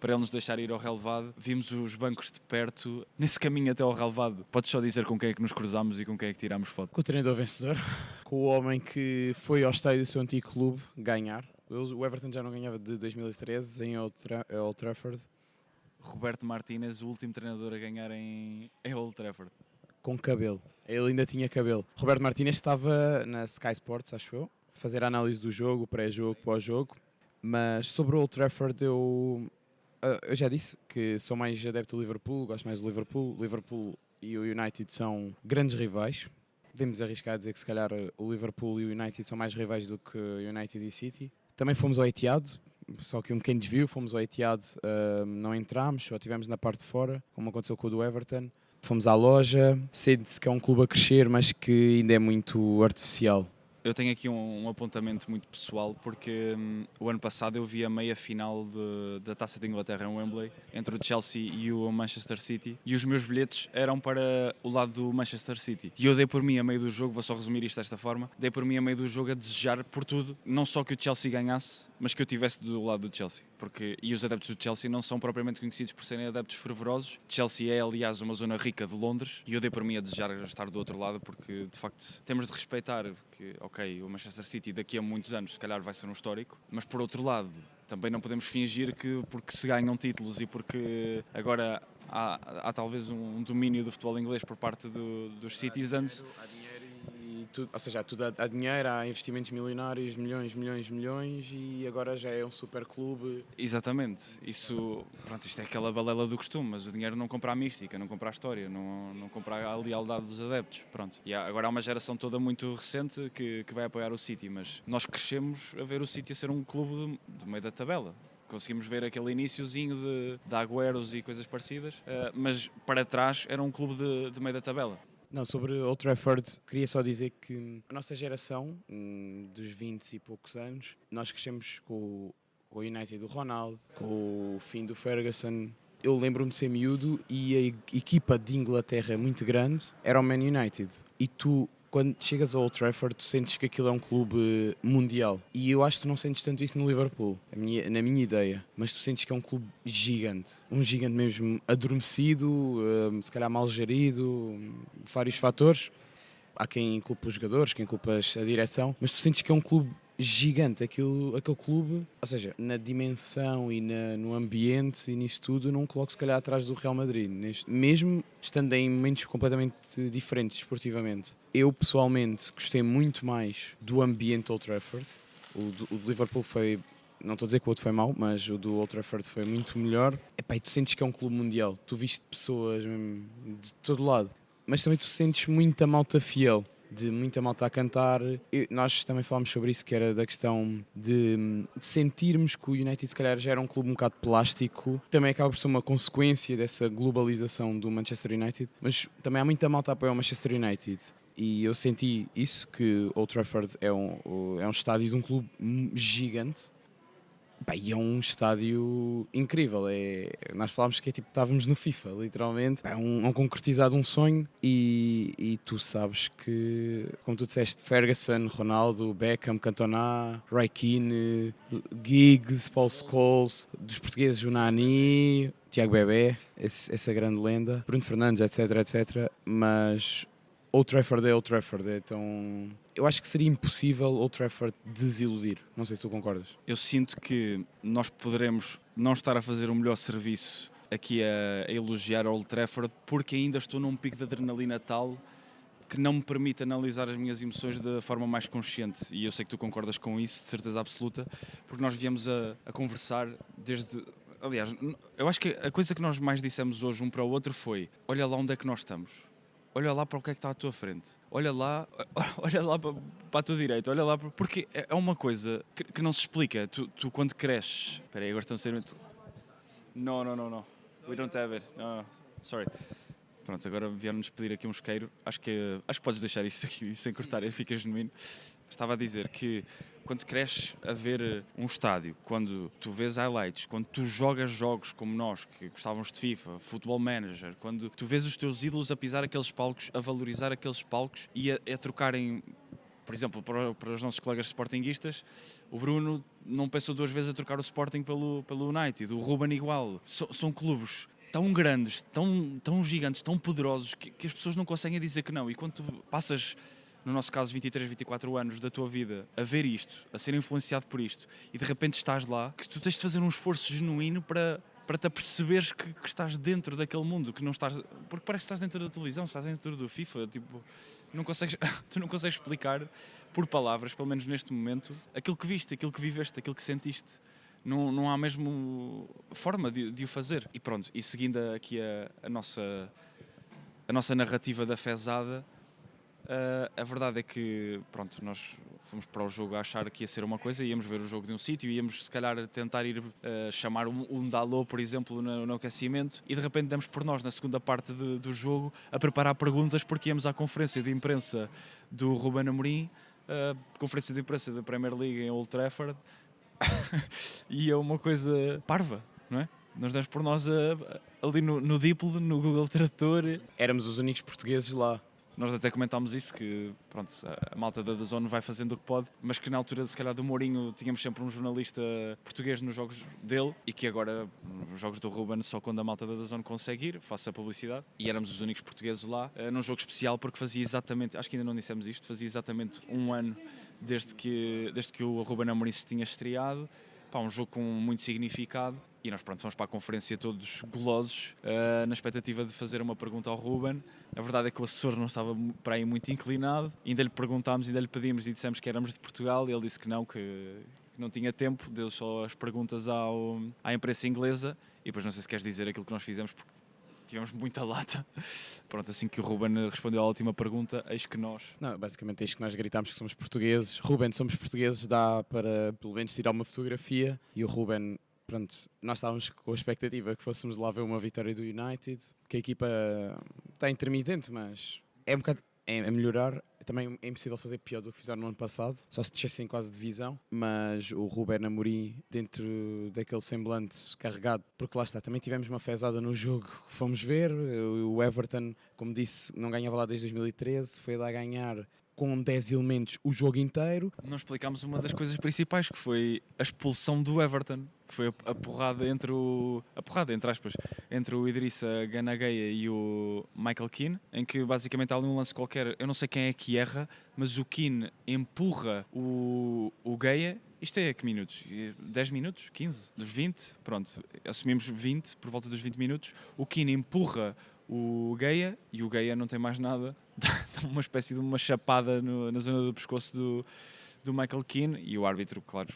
ele nos deixar ir ao relevado. Vimos os bancos de perto. Nesse caminho até ao relevado, podes só dizer com quem é que nos cruzámos e com quem é que tirámos foto? Com o treinador vencedor, com o homem que foi ao estádio do seu antigo clube ganhar. O Everton já não ganhava de 2013 em Old Trafford. Roberto Martínez, o último treinador a ganhar em Old Trafford. Com cabelo. Ele ainda tinha cabelo. Roberto Martínez estava na Sky Sports, acho eu, a fazer a análise do jogo, pré-jogo, pós-jogo. Mas sobre o Old Trafford eu já disse que sou mais adepto do Liverpool, gosto mais do Liverpool. Liverpool e o United são grandes rivais. Podemos arriscar a dizer que se calhar o Liverpool e o United são mais rivais do que o United e City. Também fomos ao Etihad, só que um pequeno desvio, fomos ao Etihad, não entramos, só estivemos na parte de fora, como aconteceu com o do Everton. Fomos à loja, sente-se que é um clube a crescer, mas que ainda é muito artificial. Eu tenho aqui um apontamento muito pessoal, porque o ano passado eu vi a meia-final da Taça de Inglaterra em Wembley, entre o Chelsea e o Manchester City, e os meus bilhetes eram para o lado do Manchester City. E eu dei por mim a meio do jogo, vou só resumir isto desta forma, dei por mim a meio do jogo a desejar por tudo, não só que o Chelsea ganhasse, mas que eu estivesse do lado do Chelsea. E os adeptos do Chelsea não são propriamente conhecidos por serem adeptos fervorosos. Chelsea é, aliás, uma zona rica de Londres, e eu dei por mim a desejar estar do outro lado, porque, de facto, temos de respeitar que, ok, o Manchester City daqui a muitos anos se calhar vai ser um histórico, mas por outro lado, também não podemos fingir que porque se ganham títulos e porque agora há talvez um domínio do futebol inglês por parte dos citizens. Há dinheiro e tudo, ou seja, há dinheiro, há investimentos milionários, milhões, e agora já é um super clube. Exatamente, isto é aquela balela do costume, mas o dinheiro não compra a mística, não compra a história, não compra a lealdade dos adeptos, pronto. E agora há uma geração toda muito recente que vai apoiar o City, mas nós crescemos a ver o City a ser um clube do meio da tabela. Conseguimos ver aquele iniciozinho de Agüeros e coisas parecidas, mas para trás era um clube de meio da tabela. Não, sobre Old Trafford, queria só dizer que a nossa geração, dos 20 e poucos anos, nós crescemos com o United do Ronaldo, com o fim do Ferguson. Eu lembro-me de ser miúdo e a equipa de Inglaterra muito grande era o Man United. E tu, quando chegas ao Old Trafford, tu sentes que aquilo é um clube mundial. E eu acho que tu não sentes tanto isso no Liverpool, na minha ideia. Mas tu sentes que é um clube gigante. Um gigante mesmo adormecido, se calhar mal gerido, vários fatores. Há quem culpa os jogadores, quem culpa a direção. Mas tu sentes que é um clube gigante, aquele clube, ou seja, na dimensão e no ambiente e nisso tudo, não coloco se calhar atrás do Real Madrid, mesmo estando em momentos completamente diferentes esportivamente. Eu pessoalmente gostei muito mais do ambiente Old Trafford. O do Liverpool foi, não estou a dizer que o outro foi mau, mas o do Old Trafford foi muito melhor. Epá, e tu sentes que é um clube mundial, tu viste pessoas mesmo de todo lado, mas também tu sentes muita malta fiel, de muita malta a cantar. Nós também falámos sobre isso, que era da questão de sentirmos que o United se calhar já era um clube um bocado plástico. Também acaba por ser uma consequência dessa globalização do Manchester United, mas também há muita malta a apoiar o Manchester United. E eu senti isso, que Old Trafford é um estádio de um clube gigante. E é um estádio incrível. Nós falámos que estávamos no FIFA, literalmente. É um concretizado um sonho e tu sabes que, como tu disseste, Ferguson, Ronaldo, Beckham, Cantona, Roy Keane, Giggs, Paul Scholes, dos portugueses o Nani, Tiago Bebé, essa grande lenda, Bruno Fernandes, etc. Mas Old Trafford é Old Trafford, então eu acho que seria impossível Old Trafford desiludir. Não sei se tu concordas. Eu sinto que nós poderemos não estar a fazer o melhor serviço aqui a elogiar a Old Trafford, porque ainda estou num pico de adrenalina tal que não me permite analisar as minhas emoções da forma mais consciente. E eu sei que tu concordas com isso, de certeza absoluta, porque nós viemos a conversar desde... Aliás, eu acho que a coisa que nós mais dissemos hoje um para o outro foi: olha lá onde é que nós estamos. Olha lá para o que é que está à tua frente. Olha lá para a tua direita. Olha lá, porque é uma coisa que não se explica. Tu quando cresces... Espera aí, agora estão a ser... Não. We don't have it. No. Sorry. Pronto, agora vieram-nos pedir aqui um isqueiro. Acho que podes deixar isto aqui sem cortar, fica genuíno. Estava a dizer que quando cresces a ver um estádio, quando tu vês highlights, quando tu jogas jogos como nós, que gostávamos de FIFA, Football Manager, quando tu vês os teus ídolos a pisar aqueles palcos, a valorizar aqueles palcos e a trocarem... Por exemplo, para os nossos colegas sportinguistas, o Bruno não pensou duas vezes a trocar o Sporting pelo United, o Ruben igual. São clubes tão grandes, tão gigantes, tão poderosos, que as pessoas não conseguem dizer que não. E quando tu passas, no nosso caso, 23, 24 anos da tua vida a ver isto, a ser influenciado por isto, e de repente estás lá, que tu tens de fazer um esforço genuíno para te aperceberes que estás dentro daquele mundo, que não estás... Porque parece que estás dentro da televisão, estás dentro do FIFA, tipo... Tu não consegues explicar por palavras, pelo menos neste momento, aquilo que viste, aquilo que viveste, aquilo que sentiste. Não há mesmo forma de o fazer. E pronto, e seguindo aqui a nossa narrativa da fezada, a verdade é que, pronto, nós fomos para o jogo a achar que ia ser uma coisa, íamos ver o jogo de um sítio, íamos se calhar tentar ir chamar um Dalot, por exemplo, no aquecimento, e de repente demos por nós, na segunda parte do jogo, a preparar perguntas, porque íamos à conferência de imprensa do Ruben Amorim, conferência de imprensa da Premier League em Old Trafford, e é uma coisa parva, não é? Nós demos por nós ali no Diplo, no Google Tradutor. Éramos os únicos portugueses lá. Nós até comentámos isso, que pronto, a malta da DAZN vai fazendo o que pode, mas que na altura, se calhar, do Mourinho tínhamos sempre um jornalista português nos jogos dele, e que agora, nos jogos do Ruben, só quando a malta da DAZN consegue ir, faça a publicidade, e éramos os únicos portugueses lá, num jogo especial, porque fazia exatamente, acho que ainda não dissemos isto, fazia exatamente um ano desde que o Ruben Amorim se tinha estreado. Pá, um jogo com muito significado, e nós pronto, fomos para a conferência todos golosos, na expectativa de fazer uma pergunta ao Ruben. A verdade é que o assessor não estava para aí muito inclinado, ainda lhe perguntámos, ainda lhe pedimos e dissemos que éramos de Portugal, e ele disse que não tinha tempo, deu só as perguntas à imprensa inglesa, e depois não sei se queres dizer aquilo que nós fizemos, porque tivemos muita lata. Pronto, assim que o Ruben respondeu à última pergunta, eis que nós... Não, basicamente eis que nós gritámos que somos portugueses. Ruben, somos portugueses, dá para pelo menos tirar uma fotografia. E o Ruben, pronto, nós estávamos com a expectativa que fôssemos lá ver uma vitória do United, que a equipa está intermitente, mas é um bocado... É melhorar. Também é impossível fazer pior do que fizeram no ano passado, só se descessem quase de divisão, mas o Ruben Amorim, dentro daquele semblante carregado, porque lá está, também tivemos uma fezada no jogo que fomos ver, o Everton, como disse, não ganhava lá desde 2013, foi lá ganhar com 10 elementos o jogo inteiro. Não explicámos uma das coisas principais, que foi a expulsão do Everton, que foi a porrada entre aspas, entre o Idrissa Gana Gueye e o Michael Keane, em que basicamente há ali um lance qualquer, eu não sei quem é que erra, mas o Keane empurra o Gueye. Isto é que minutos? 10 minutos? 15? Dos 20? Pronto, assumimos 20, por volta dos 20 minutos. O Keane empurra o Gueye, e o Gueye não tem mais nada, dá uma espécie de uma chapada na zona do pescoço do Michael Keane, e o árbitro, claro,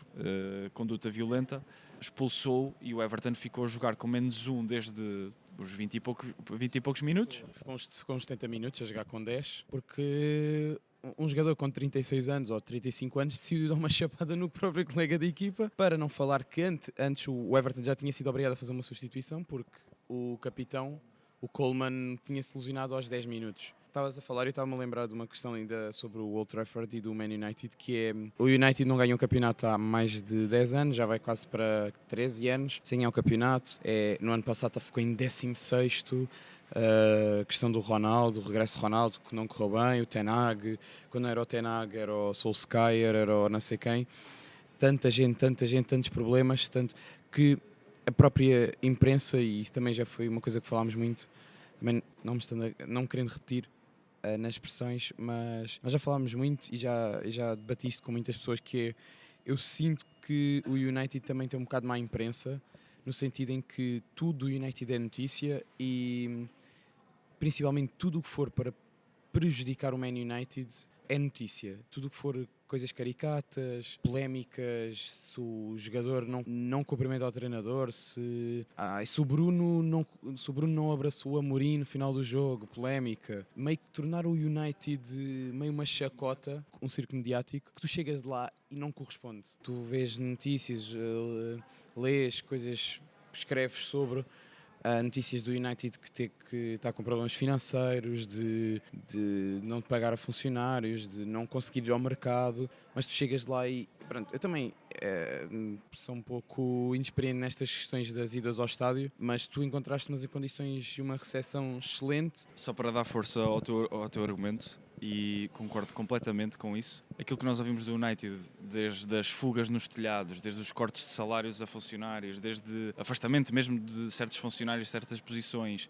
conduta violenta, expulsou, e o Everton ficou a jogar com menos um desde os 20 e poucos minutos. Ficou uns 70 minutos a jogar com 10, porque um jogador com 36 anos ou 35 anos decidiu dar uma chapada no próprio colega de equipa, para não falar que antes o Everton já tinha sido obrigado a fazer uma substituição, porque o capitão, o Coleman, tinha-se lesionado aos 10 minutos. Estavas a falar e estava-me a lembrar de uma questão ainda sobre o Old Trafford e do Man United, que é: o United não ganha um campeonato há mais de 10 anos, já vai quase para 13 anos sem ganhar o campeonato. No ano passado ficou em 16º, a questão do Ronaldo, o regresso do Ronaldo, que não correu bem, o Ten Hag, quando não era o Ten Hag era o Solskjaer, era o não sei quem. Tanta gente, tantos problemas, tanto que a própria imprensa, e isso também já foi uma coisa que falámos muito, também não querendo repetir nas expressões, mas nós já falámos muito e já debati isto com muitas pessoas, que é, eu sinto que o United também tem um bocado má imprensa, no sentido em que tudo do United é notícia e principalmente tudo o que for para prejudicar o Man United é notícia. Tudo o que for coisas caricatas, polémicas, se o jogador não cumprimenta o treinador, se o Bruno não abraçou o Amorim no final do jogo, polémica. Meio que tornar o United meio uma chacota, um circo mediático, que tu chegas de lá e não corresponde. Tu vês notícias, lês coisas, escreves sobre notícias do United que está com problemas financeiros, de não te pagar a funcionários, de não conseguir ir ao mercado, mas tu chegas lá e pronto, eu também sou um pouco inexperiente nestas questões das idas ao estádio, mas tu encontraste-nos em condições de uma recepção excelente. Só para dar força ao teu argumento, e concordo completamente com isso, aquilo que nós ouvimos do United, desde as fugas nos telhados, desde os cortes de salários a funcionários, desde afastamento mesmo de certos funcionários de certas posições,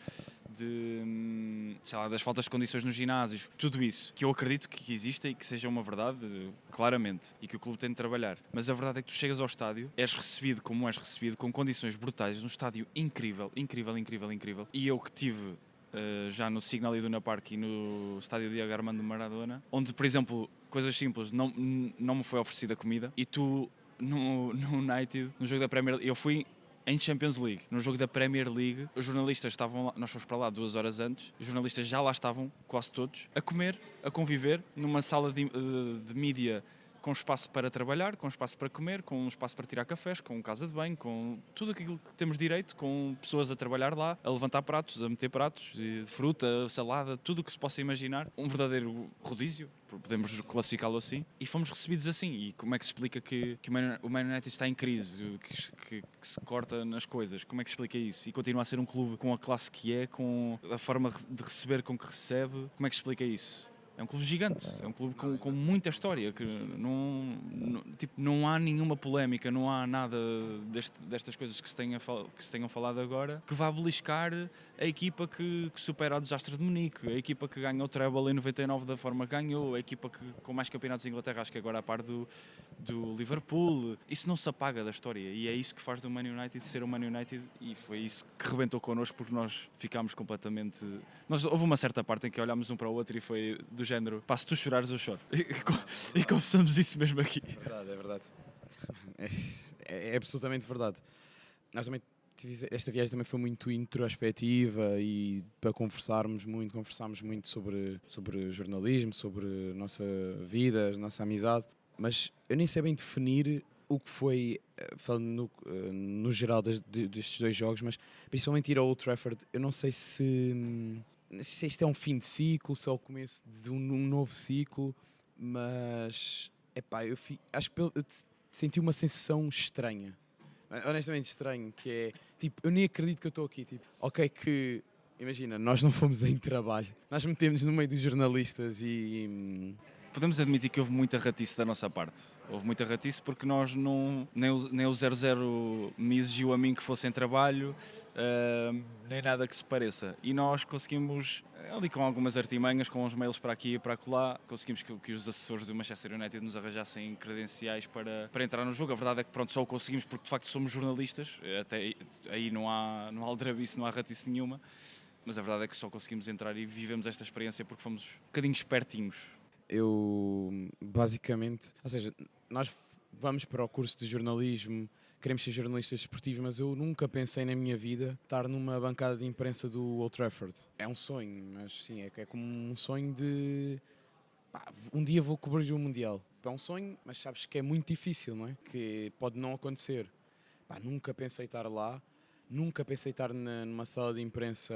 das faltas de condições nos ginásios, tudo isso, que eu acredito que exista e que seja uma verdade, claramente, e que o clube tem de trabalhar. Mas a verdade é que tu chegas ao estádio, és recebido como és recebido, com condições brutais, num estádio incrível, incrível, incrível, incrível. E eu que tive já no Signal Iduna Park e no estádio Diego Armando Maradona, onde, por exemplo, coisas simples, não me foi oferecida comida, e tu, no United, no jogo da Premier League, eu fui em Champions League, no jogo da Premier League, os jornalistas estavam lá, nós fomos para lá 2 horas antes, os jornalistas já lá estavam, quase todos, a comer, a conviver, numa sala de mídia, com espaço para trabalhar, com espaço para comer, com espaço para tirar cafés, com casa de banho, com tudo aquilo que temos direito, com pessoas a trabalhar lá, a levantar pratos, a meter pratos, fruta, salada, tudo o que se possa imaginar. Um verdadeiro rodízio, podemos classificá-lo assim. E fomos recebidos assim. E como é que se explica que o Man United está em crise, que se corta nas coisas? Como é que se explica isso? E continua a ser um clube com a classe que é, com a forma de receber com que recebe. Como é que se explica isso? É um clube gigante, é um clube com muita história, que não há nenhuma polémica, não há nada destas coisas que se tenham falado agora que vá beliscar a equipa que supera o desastre de Munique, a equipa que ganhou o treble em 99 da forma que ganhou, a equipa com mais campeonatos de Inglaterra, acho que agora a par do Liverpool. Isso não se apaga da história e é isso que faz do Man United ser o Man United, e foi isso que rebentou connosco, porque nós ficámos completamente... Houve uma certa parte em que olhámos um para o outro e foi do género, pá, se tu chorares eu choro. E confessamos isso mesmo aqui. É verdade. É absolutamente verdade. Nós também esta viagem também foi muito introspectiva e para conversámos muito sobre jornalismo, sobre a nossa vida, a nossa amizade, mas eu nem sei bem definir o que foi, falando no geral destes 2 jogos, mas principalmente ir ao Old Trafford, eu não sei se isto é um fim de ciclo, se é o começo de um novo ciclo, mas acho que eu senti uma sensação estranha, honestamente estranho, que é tipo, eu nem acredito que eu estou aqui, tipo, ok, que imagina, nós não fomos em trabalho, nós metemos no meio dos jornalistas e Podemos admitir que houve muita ratice da nossa parte. Houve muita ratice porque nós nem o 00 me exigiu a mim que fosse em trabalho, nem nada que se pareça. E nós conseguimos, ali com algumas artimanhas, com uns mails para aqui e para acolá, conseguimos que os assessores do Manchester United nos arranjassem credenciais para entrar no jogo. A verdade é que só o conseguimos porque de facto somos jornalistas, até aí não há aldrabice, não há ratice nenhuma. Mas a verdade é que só conseguimos entrar e vivemos esta experiência porque fomos um bocadinho espertinhos. Eu, basicamente, ou seja, nós vamos para o curso de jornalismo, queremos ser jornalistas esportivos, mas eu nunca pensei na minha vida estar numa bancada de imprensa do Old Trafford. É um sonho, mas sim, é como um sonho de... um dia vou cobrir o Mundial. É um sonho, mas sabes que é muito difícil, não é? Que pode não acontecer. Nunca pensei estar lá, nunca pensei estar numa sala de imprensa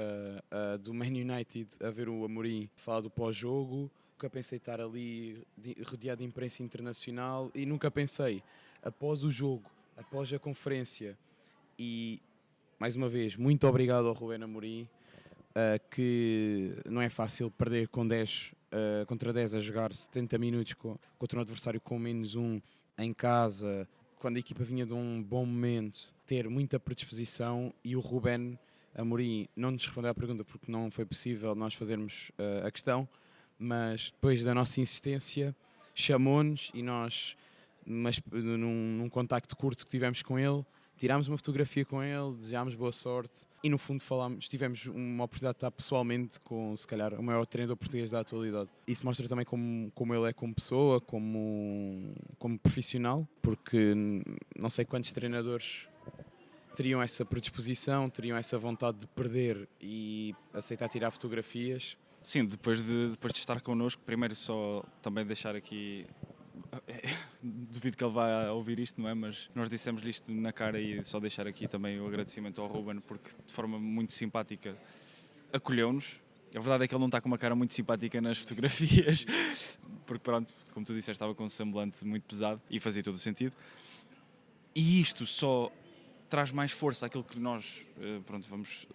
do Man United a ver o Amorim falar do pós-jogo. Nunca pensei estar ali rodeado de imprensa internacional e nunca pensei, após o jogo, após a conferência, e mais uma vez, muito obrigado ao Rubén Amorim, que não é fácil perder com 10 contra 10 a jogar 70 minutos contra um adversário com -1 em casa, quando a equipa vinha de um bom momento, ter muita predisposição, e o Ruben Amorim não nos respondeu à pergunta porque não foi possível nós fazermos a questão, mas depois da nossa insistência chamou-nos e nós, num contacto curto que tivemos com ele, tirámos uma fotografia com ele, desejámos boa sorte e no fundo tivemos uma oportunidade de estar pessoalmente com, se calhar, o maior treinador português da atualidade. Isso mostra também como ele é como pessoa, como profissional, porque não sei quantos treinadores teriam essa predisposição, teriam essa vontade de perder e aceitar tirar fotografias. Sim, depois de estar connosco, primeiro só também deixar aqui, duvido que ele vá ouvir isto, não é? Mas nós dissemos-lhe isto na cara e só deixar aqui também o agradecimento ao Ruben, porque de forma muito simpática acolheu-nos. A verdade é que ele não está com uma cara muito simpática nas fotografias, porque pronto, como tu disseste, estava com um semblante muito pesado e fazia todo o sentido. E isto só traz mais força àquilo que nós vamos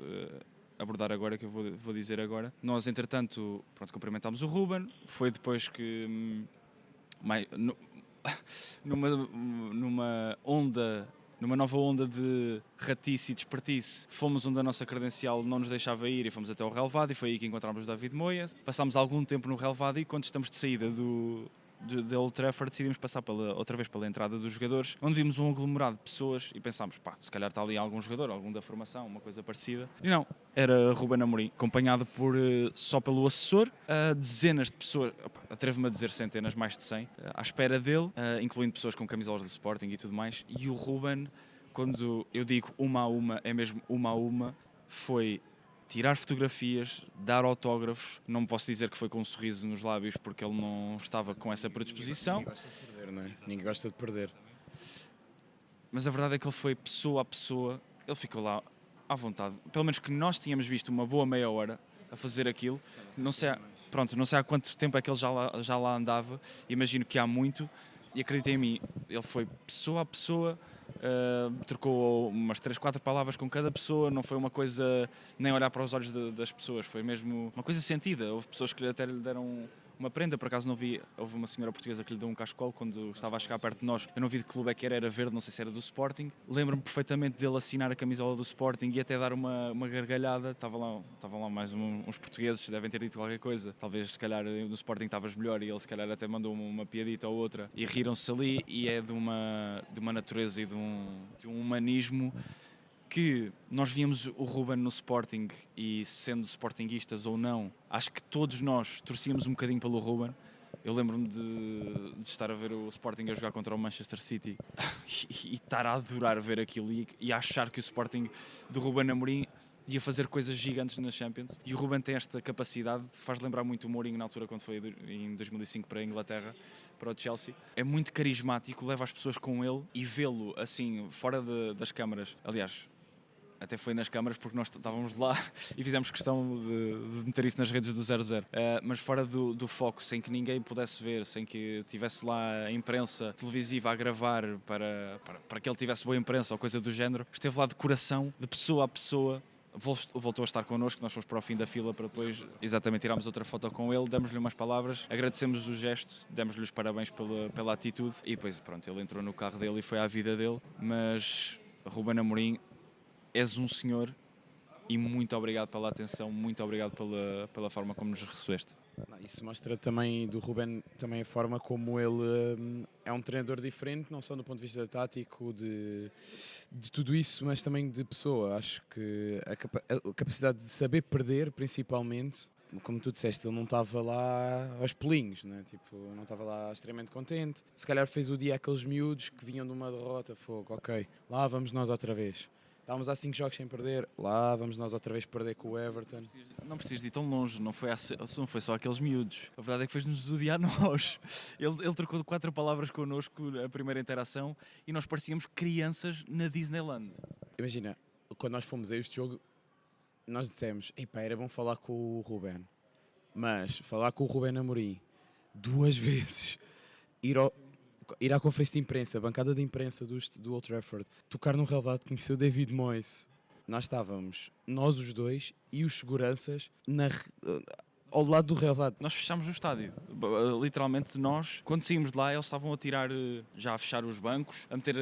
abordar agora, que eu vou dizer agora. Nós, entretanto, cumprimentámos o Ruben, foi depois que, numa nova onda de ratice e despertice, fomos onde a nossa credencial não nos deixava ir e fomos até ao relvado, e foi aí que encontramos o David Moia. Passámos algum tempo no relvado e quando estamos de saída da Old Trafford decidimos passar outra vez pela entrada dos jogadores, onde vimos um aglomerado de pessoas e pensámos, se calhar está ali algum jogador, algum da formação, uma coisa parecida. E não, era Ruben Amorim, acompanhado só pelo assessor, dezenas de pessoas, atrevo-me a dizer centenas, mais de 100, à espera dele, incluindo pessoas com camisolas do Sporting e tudo mais. E o Ruben, quando eu digo uma a uma, é mesmo uma a uma, foi tirar fotografias, dar autógrafos. Não posso dizer que foi com um sorriso nos lábios porque ele não estava com essa predisposição. Ninguém gosta de perder, não é? Ninguém gosta de perder. Mas a verdade é que ele foi pessoa a pessoa, ele ficou lá à vontade. Pelo menos que nós tínhamos visto uma boa meia hora a fazer aquilo. Não sei há quanto tempo é que ele já lá andava. Imagino que há muito. E acreditem em mim, ele foi pessoa a pessoa. Trocou umas 3, 4 palavras com cada pessoa, não foi uma coisa nem olhar para os olhos das pessoas, foi mesmo uma coisa sentida. Houve pessoas que até lhe deram uma prenda, por acaso não vi, houve uma senhora portuguesa que lhe deu um cachecol quando estava a chegar perto de nós. Eu não vi de que clube é que era verde, não sei se era do Sporting. Lembro-me perfeitamente dele assinar a camisola do Sporting e até dar uma gargalhada. Estavam lá mais uns portugueses, devem ter dito qualquer coisa, talvez se calhar no Sporting estavas melhor, e ele se calhar até mandou uma piadita ou outra, e riram-se ali. E é de uma natureza e de um humanismo que nós víamos o Ruben no Sporting, e sendo sportinguistas ou não, acho que todos nós torcíamos um bocadinho pelo Ruben. Eu lembro-me de estar a ver o Sporting a jogar contra o Manchester City e estar a adorar ver aquilo e achar que o Sporting do Ruben Amorim ia fazer coisas gigantes na Champions. E o Ruben tem esta capacidade, faz lembrar muito o Mourinho na altura quando foi em 2005 para a Inglaterra, para o Chelsea. É muito carismático, leva as pessoas com ele, e vê-lo assim, fora das câmaras. Aliás, até foi nas câmaras porque nós estávamos lá e fizemos questão de meter isso nas redes do 00. Mas fora do foco, sem que ninguém pudesse ver, sem que tivesse lá a imprensa televisiva a gravar para que ele tivesse boa imprensa ou coisa do género, esteve lá de coração, de pessoa a pessoa. Voltou a estar connosco, nós fomos para o fim da fila para depois, exatamente, tirámos outra foto com ele, demos-lhe umas palavras, agradecemos o gesto, demos-lhe os parabéns pela atitude, e depois pronto, ele entrou no carro dele e foi à vida dele. Mas Ruben Amorim, és um senhor, e muito obrigado pela atenção, muito obrigado pela forma como nos recebeste. Isso mostra também do Ruben também a forma como ele é um treinador diferente, não só do ponto de vista tático, de tudo isso, mas também de pessoa. Acho que a capacidade de saber perder, principalmente, como tu disseste, ele não estava lá aos pelinhos, né? Tipo, não estava lá extremamente contente. Se calhar fez o dia aqueles miúdos que vinham de uma derrota, fogo, ok, lá vamos nós outra vez. Estávamos há 5 jogos sem perder, lá vamos nós outra vez perder com o Everton. Não precisas de ir tão longe, não foi só aqueles miúdos. A verdade é que fez-nos o dia a nós. Ele trocou 4 palavras connosco a primeira interação e nós parecíamos crianças na Disneyland. Imagina, quando nós fomos a este jogo, nós dissemos, era bom falar com o Ruben, mas falar com o Ruben Amorim 2 vezes, ir à conferência de imprensa, a bancada de imprensa do Old Trafford, tocar no relvado, conhecer o David Moyes. Nós estávamos, nós os dois e os seguranças, ao lado do relvado. Nós fechámos o estádio. Literalmente nós, quando saímos de lá, eles estavam a tirar, já a fechar os bancos, a meter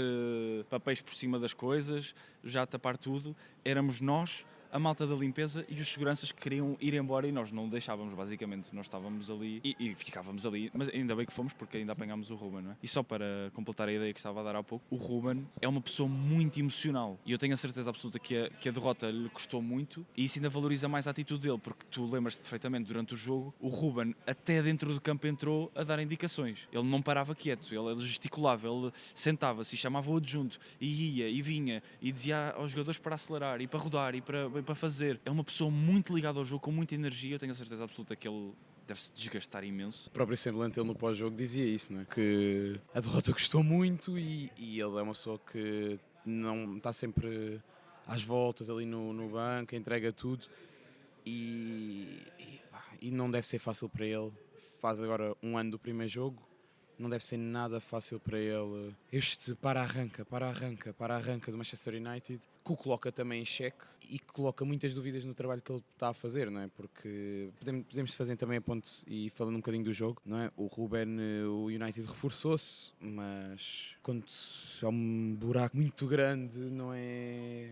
papéis por cima das coisas, já a tapar tudo. Éramos nós, a malta da limpeza e os seguranças que queriam ir embora e nós não o deixávamos, basicamente. Nós estávamos ali e ficávamos ali, mas ainda bem que fomos porque ainda apanhámos o Ruben, não é? E só para completar a ideia que estava a dar há pouco, o Ruben é uma pessoa muito emocional e eu tenho a certeza absoluta que a derrota lhe custou muito e isso ainda valoriza mais a atitude dele, porque tu lembras-te perfeitamente durante o jogo, o Ruben até dentro do campo entrou a dar indicações. Ele não parava quieto, ele gesticulava, ele sentava-se e chamava o adjunto e ia e vinha e dizia aos jogadores para acelerar e para rodar e para fazer. É uma pessoa muito ligada ao jogo, com muita energia. Eu tenho a certeza absoluta que ele deve-se desgastar imenso. O próprio semblante dele no pós-jogo dizia isso, não é? Que a derrota custou muito e ele é uma pessoa que não está sempre às voltas ali no banco, entrega tudo e não deve ser fácil para ele. Faz agora um ano do primeiro jogo, não deve ser nada fácil para ele este para-arranca do Manchester United, que o coloca também em xeque e que coloca muitas dúvidas no trabalho que ele está a fazer, não é? Porque podemos fazer também a ponte e falando um bocadinho do jogo, não é? O Ruben, o United reforçou-se, mas quando é um buraco muito grande, não é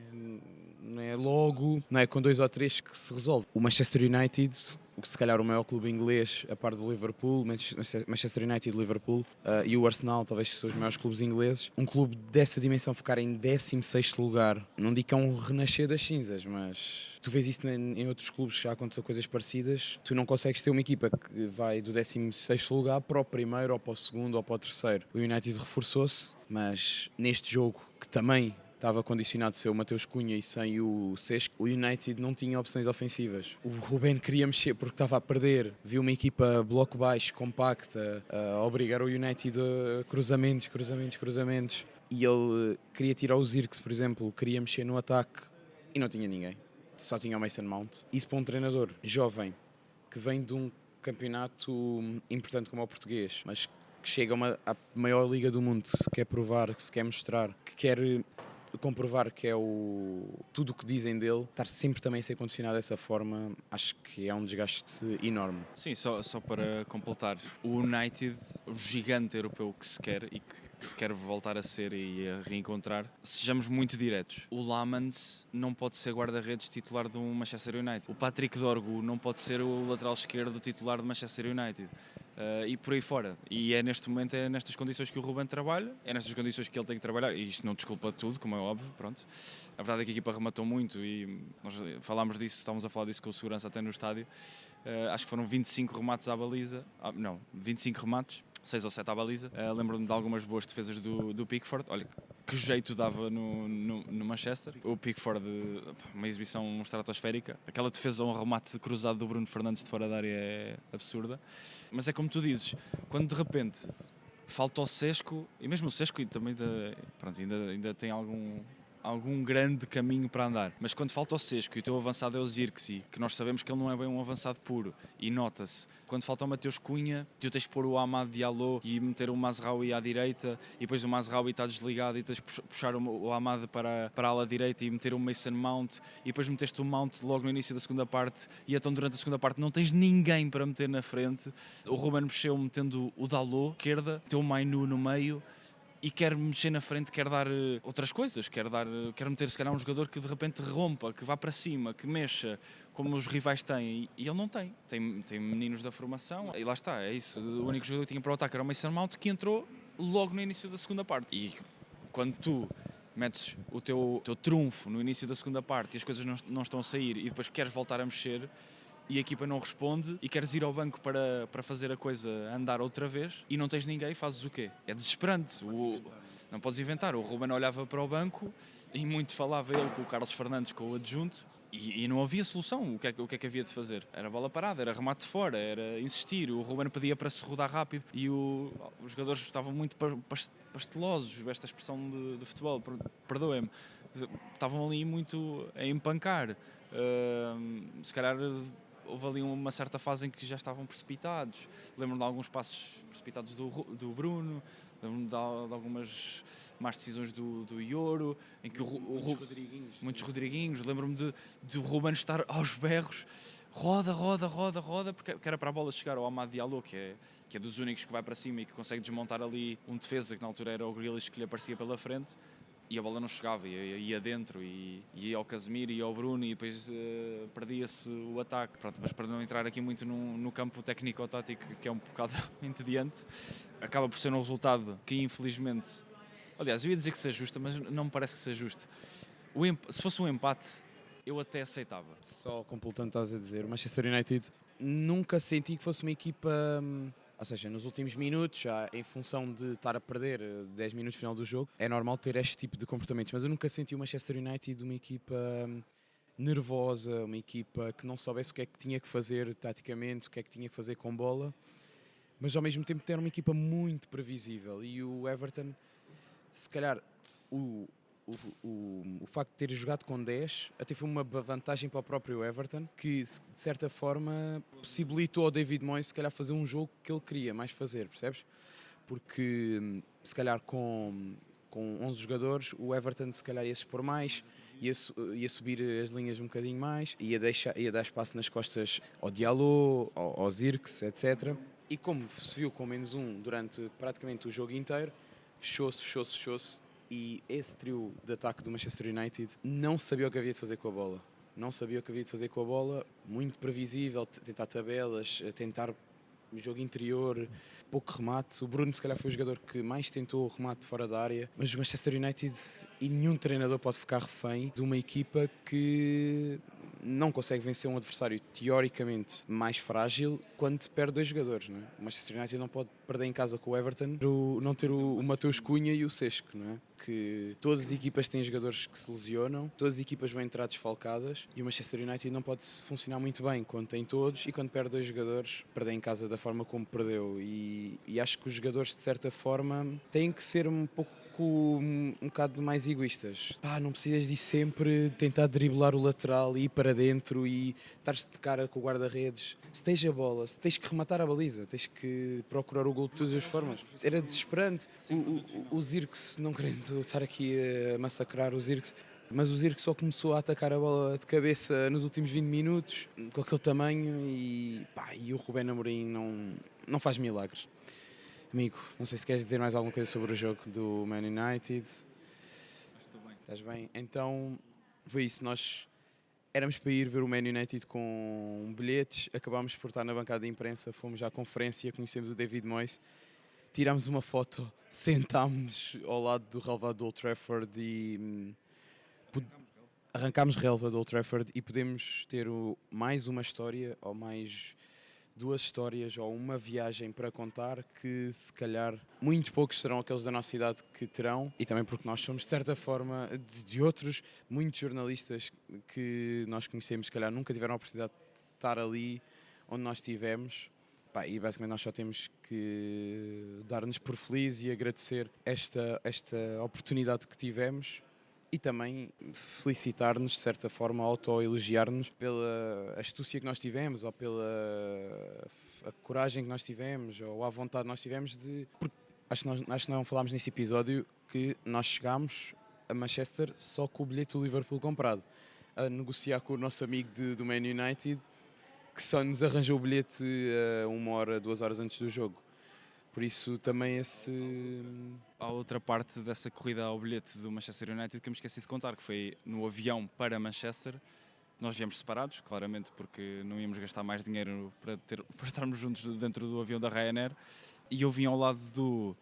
logo, não é com 2 ou 3 que se resolve. O Manchester United, se calhar o maior clube inglês, a par do Liverpool, Manchester United, Liverpool e o Arsenal, talvez são os maiores clubes ingleses. Um clube dessa dimensão ficar em 16º lugar, não digo que é um renascer das cinzas, mas tu vês isso em outros clubes que já aconteceu coisas parecidas. Tu não consegues ter uma equipa que vai do 16º lugar para o primeiro, ou para o segundo, ou para o terceiro. O United reforçou-se, mas neste jogo, que também estava condicionado a ser o Mateus Cunha e sem o Sesco, o United não tinha opções ofensivas. O Ruben queria mexer porque estava a perder, viu uma equipa bloco baixo, compacta, a obrigar o United a cruzamentos, e ele queria tirar o Zirkzee, por exemplo, queria mexer no ataque e não tinha ninguém. Só tinha o Mason Mount. Isso para um treinador jovem que vem de um campeonato importante como é o português, mas que chega à maior liga do mundo, que se quer provar, que se quer mostrar, que quer comprovar que é tudo o que dizem dele, estar sempre também a ser condicionado dessa forma, acho que é um desgaste enorme. Sim, só para completar, o United, o gigante europeu que se quer e que se quer voltar a ser e a reencontrar, sejamos muito diretos. O Lamans não pode ser guarda-redes titular do Manchester United. O Patrick Dorgu não pode ser o lateral esquerdo titular do Manchester United. E por aí fora. E é neste momento, é nestas condições que o Ruben trabalha, é nestas condições que ele tem que trabalhar, e isto não desculpa tudo, como é óbvio, pronto. A verdade é que a equipa rematou muito e nós falámos disso, estávamos a falar disso com o segurança até no estádio. Acho que foram 25 remates à baliza, 25 remates, 6 ou 7 à baliza. Lembro-me de algumas boas defesas do Pickford. Olha, que jeito dava no Manchester. O Pickford, uma exibição estratosférica. Aquela defesa ou um remate cruzado do Bruno Fernandes de fora da área é absurda. Mas é como tu dizes, quando de repente falta o Sesco, e mesmo o Sesco também ainda tem algum grande caminho para andar. Mas quando falta o Sesco e o teu avançado é o Zirkzee, que nós sabemos que ele não é bem um avançado puro, e nota-se. Quando falta o Mateus Cunha, tu tens de pôr o Amad Diallo e meter o Mazraoui à direita, e depois o Mazraoui está desligado e tens de puxar o Amad para a ala direita e meter o Mason Mount, e depois meteste o Mount logo no início da segunda parte, e então durante a segunda parte não tens ninguém para meter na frente. O Ruben mexeu metendo o Dalot, esquerda, teu Mainu no meio, e quer mexer na frente, quer dar outras coisas, quer meter se calhar um jogador que de repente rompa, que vá para cima, que mexa, como os rivais têm, e ele não tem. Tem meninos da formação, e lá está, é isso. O único jogador que tinha para o ataque era o Mason Mount, que entrou logo no início da segunda parte. E quando tu metes o teu trunfo no início da segunda parte e as coisas não estão a sair, e depois queres voltar a mexer, e a equipa não responde e queres ir ao banco para fazer a coisa andar outra vez e não tens ninguém, fazes o quê? É desesperante. Não podes inventar. O Ruben olhava para o banco e muito falava ele com o Carlos Fernandes, com o adjunto, e não havia solução. O que é que havia de fazer? Era bola parada, era remate de fora, era insistir. O Ruben pedia para se rodar rápido e os jogadores estavam muito pastelosos, esta expressão de futebol, perdoem-me. Estavam ali muito a empancar. Se calhar houve ali uma certa fase em que já estavam precipitados. Lembro-me de alguns passos precipitados do Bruno, lembro-me de algumas más decisões do Ioro, em que muitos Rodriguinhos. Lembro-me de o Ruben estar aos berros. roda, porque era para a bola chegar ao Amad Diallo, que é dos únicos que vai para cima e que consegue desmontar ali um defesa, que na altura era o Grealish que lhe aparecia pela frente, e a bola não chegava, ia dentro, e ia ao Casemiro, ia ao Bruno, e depois perdia-se o ataque. Pronto, mas para não entrar aqui muito no campo técnico-tático, que é um bocado entediante, acaba por ser um resultado que infelizmente... Aliás, eu ia dizer que seja justo, mas não me parece que seja justo. Se fosse um empate, eu até aceitava. Só completando o que estás a dizer, o Manchester United nunca senti que fosse uma equipa, ou seja, nos últimos minutos, já em função de estar a perder 10 minutos no final do jogo, é normal ter este tipo de comportamentos, mas eu nunca senti o Manchester United uma equipa nervosa, uma equipa que não soubesse o que é que tinha que fazer taticamente, o que é que tinha que fazer com bola, mas ao mesmo tempo ter uma equipa muito previsível. E o Everton, se calhar, o facto de ter jogado com 10 até foi uma vantagem para o próprio Everton, que de certa forma possibilitou ao David Moyes se calhar fazer um jogo que ele queria mais fazer, percebes? Porque se calhar com 11 jogadores o Everton se calhar ia se expor mais, ia subir as linhas um bocadinho mais, ia dar espaço nas costas ao Diallo, ao Zirkzee, etc. E como se viu com menos um durante praticamente o jogo inteiro, fechou-se. E esse trio de ataque do Manchester United não sabia o que havia de fazer com a bola. Muito previsível, tentar tabelas, tentar jogo interior, pouco remate. O Bruno se calhar foi o jogador que mais tentou o remate fora da área, mas o Manchester United, e nenhum treinador pode ficar refém de uma equipa que não consegue vencer um adversário teoricamente mais frágil quando se perde 2 jogadores, não é? O Manchester United não pode perder em casa com o Everton não ter o Mateus Cunha e o Sesco, não é? Que todas as equipas têm jogadores que se lesionam, todas as equipas vão entrar desfalcadas, e o Manchester United não pode funcionar muito bem quando tem todos, e quando perde 2 jogadores, perder em casa da forma como perdeu. E acho que os jogadores, de certa forma, têm que ser um bocado mais egoístas. Não precisas de sempre tentar driblar o lateral e ir para dentro e estar-se de cara com o guarda-redes. Se tens a bola, se tens que rematar a baliza, tens que procurar o gol de todas as formas. Era desesperante. O Zirkzee, não querendo estar aqui a massacrar o Zirkzee, mas o Zirkzee só começou a atacar a bola de cabeça nos últimos 20 minutos, com aquele tamanho, e o Rubén Amorim não faz milagres. Amigo, não sei se queres dizer mais alguma coisa sobre o jogo do Man United. Acho que estou bem. Estás bem? Então, foi isso. Nós éramos para ir ver o Man United com bilhetes, acabámos por estar na bancada de imprensa, fomos à conferência, conhecemos o David Moyes, tirámos uma foto, sentámos ao lado do relvado do Old Trafford e arrancámos relva do Old Trafford, e podemos ter mais uma história, ou mais 2 histórias, ou uma viagem para contar, que se calhar muito poucos serão aqueles da nossa idade que terão, e também porque nós somos de certa forma de outros, muitos jornalistas que nós conhecemos se calhar nunca tiveram a oportunidade de estar ali onde nós estivemos. E basicamente nós só temos que dar-nos por feliz e agradecer esta oportunidade que tivemos, e também felicitar-nos, de certa forma, auto-elogiar-nos pela astúcia que nós tivemos, ou pela a coragem que nós tivemos, ou a vontade que nós tivemos porque acho que não falámos neste episódio que nós chegámos a Manchester só com o bilhete do Liverpool comprado, a negociar com o nosso amigo do Man United, que só nos arranjou o bilhete 1 hora, 2 horas antes do jogo. Por isso também Há outra parte dessa corrida ao bilhete do Manchester United que eu me esqueci de contar, que foi no avião para Manchester. Nós viemos separados, claramente, porque não íamos gastar mais dinheiro para estarmos juntos dentro do avião da Ryanair. E eu vim ao lado do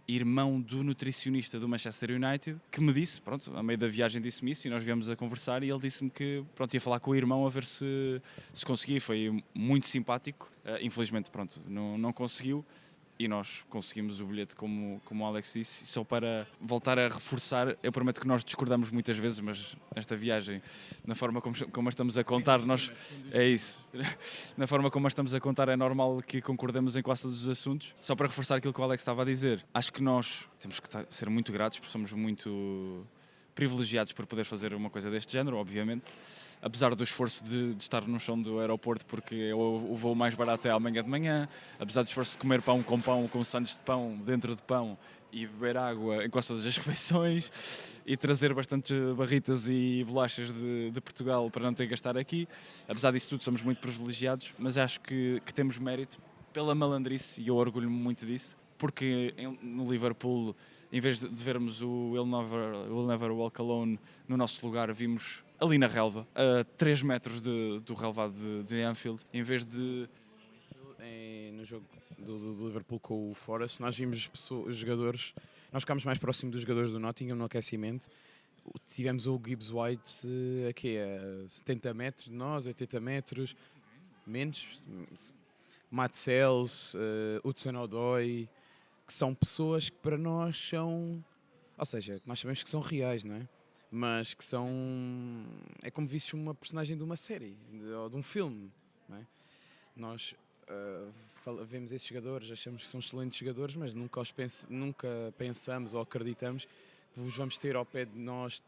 irmão do nutricionista do Manchester United, que me disse, pronto, a meio da viagem disse-me isso, e nós viemos a conversar, e ele disse-me que, pronto, ia falar com o irmão a ver se conseguia. Foi muito simpático. Infelizmente, pronto, não conseguiu. E nós conseguimos o bilhete, como o Alex disse. Só para voltar a reforçar, eu prometo que nós discordamos muitas vezes, mas esta viagem, na forma como a estamos a contar, é isso. Na forma como a estamos a contar, é normal que concordemos em quase todos os assuntos. Só para reforçar aquilo que o Alex estava a dizer, acho que nós temos que ser muito gratos, porque somos muito privilegiados por poder fazer uma coisa deste género, obviamente. Apesar do esforço de estar no chão do aeroporto, porque o voo mais barato é amanhã de manhã, apesar do esforço de comer pão com sandes de pão dentro de pão, e beber água em quase todas as refeições e trazer bastantes barritas e bolachas de Portugal para não ter que gastar aqui. Apesar disso tudo, somos muito privilegiados, mas acho que temos mérito pela malandrice e eu orgulho-me muito disso, porque no Liverpool, em vez de vermos o We'll Never Walk Alone no nosso lugar, vimos ali na relva, a 3 metros do relvado de Anfield, em vez de... No jogo do Liverpool com o Forest, nós vimos os jogadores, nós ficámos mais próximo dos jogadores do Nottingham no aquecimento. Tivemos o Gibbs White aqui a 70 metros de nós, 80 metros, menos, Matt Sells, Hudson-Odoi, que são pessoas que para nós são, ou seja, nós sabemos que são reais, não é? Mas que são, é como visse uma personagem de uma série ou de um filme, não é? Nós vemos esses jogadores, achamos que são excelentes jogadores, mas nunca pensamos ou acreditamos que vos vamos ter ao pé de nós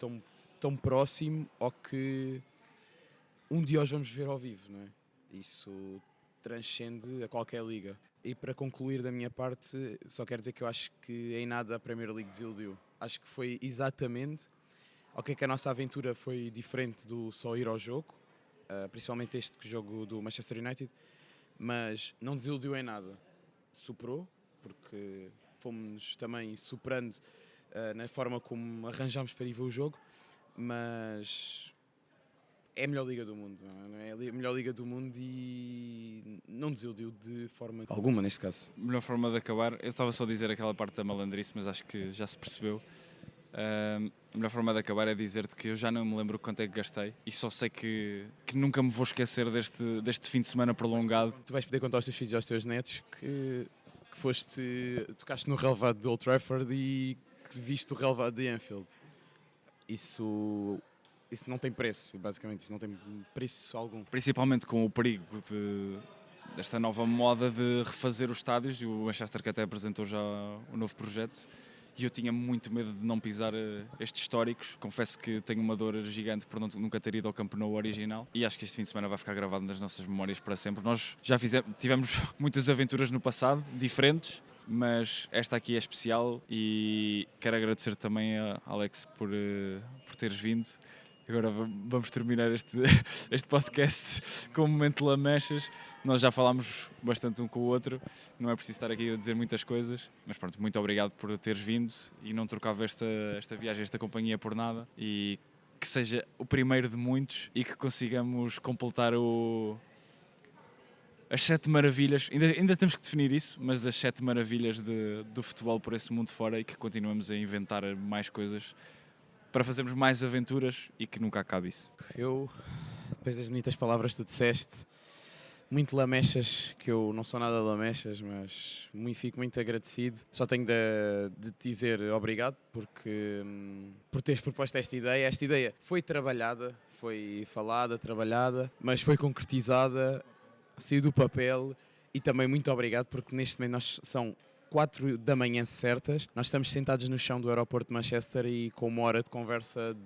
tão próximo ou que um dia os vamos ver ao vivo, não é? Isso transcende a qualquer liga. E para concluir da minha parte, só quero dizer que eu acho que em nada a Premier League desiludiu. Acho que foi exatamente, ok, que a nossa aventura foi diferente do só ir ao jogo, principalmente este jogo do Manchester United, mas não desiludiu em nada. Superou, porque fomos também superando na forma como arranjámos para ir ver o jogo, mas é a melhor liga do mundo, não é? É a melhor liga do mundo e não desiludiu de forma alguma neste caso. Melhor forma de acabar, eu estava só a dizer aquela parte da malandrice, mas acho que já se percebeu. A melhor forma de acabar é dizer-te que eu já não me lembro quanto é que gastei e só sei que nunca me vou esquecer deste fim de semana prolongado. Tu vais poder contar aos teus filhos e aos teus netos que tocaste no relvado de Old Trafford e que viste o relvado de Anfield. Isso não tem preço, basicamente, isso não tem preço algum. Principalmente com o perigo desta nova moda de refazer os estádios, e o Manchester que até apresentou já o novo projeto, e eu tinha muito medo de não pisar estes históricos. Confesso que tenho uma dor gigante por nunca ter ido ao Camp Nou original, e acho que este fim de semana vai ficar gravado nas nossas memórias para sempre. Nós já tivemos muitas aventuras no passado, diferentes, mas esta aqui é especial e quero agradecer também a Alex por teres vindo. Agora vamos terminar este podcast com um momento de lamechas. Nós já falámos bastante um com o outro, não é preciso estar aqui a dizer muitas coisas, mas pronto, muito obrigado por teres vindo e não trocava esta viagem, esta companhia por nada, e que seja o primeiro de muitos e que consigamos completar as 7 maravilhas, ainda temos que definir isso, mas as 7 maravilhas do futebol por esse mundo fora, e que continuemos a inventar mais coisas para fazermos mais aventuras e que nunca acabe isso. Eu, depois das bonitas palavras que tu disseste, muito lamechas, que eu não sou nada lamechas, mas fico muito agradecido. Só tenho de te dizer obrigado por teres proposto esta ideia. Esta ideia foi trabalhada, foi falada, trabalhada, mas foi concretizada, saiu do papel, e também muito obrigado porque neste momento são 4 da manhã certas, nós estamos sentados no chão do aeroporto de Manchester e com uma hora de conversa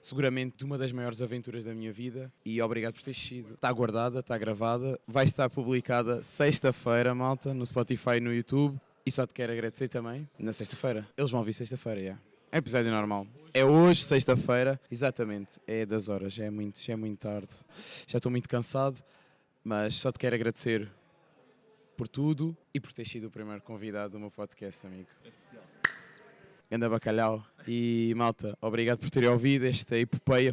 seguramente de uma das maiores aventuras da minha vida, e obrigado por teres sido. Está guardada, está gravada, vai estar publicada sexta-feira, malta, no Spotify e no YouTube, e só te quero agradecer também na sexta-feira. Eles vão ouvir sexta-feira, já. É episódio normal. É hoje, sexta-feira, exatamente, é das horas, já é muito tarde, já estou muito cansado, mas só te quero agradecer por tudo e por ter sido o primeiro convidado do meu podcast, amigo. É especial. Ganda bacalhau. E malta, obrigado por terem ouvido esta epopeia.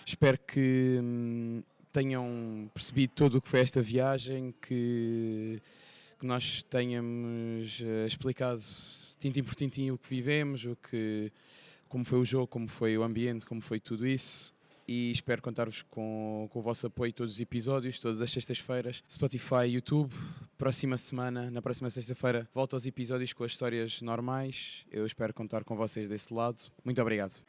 Espero que tenham percebido tudo o que foi esta viagem, que nós tenhamos explicado tintim por tintim o que vivemos, como foi o jogo, como foi o ambiente, como foi tudo isso. E espero contar-vos com o vosso apoio todos os episódios, todas as sextas-feiras, Spotify, YouTube. Na próxima sexta-feira, volto aos episódios com as histórias normais. Eu espero contar com vocês desse lado. Muito obrigado.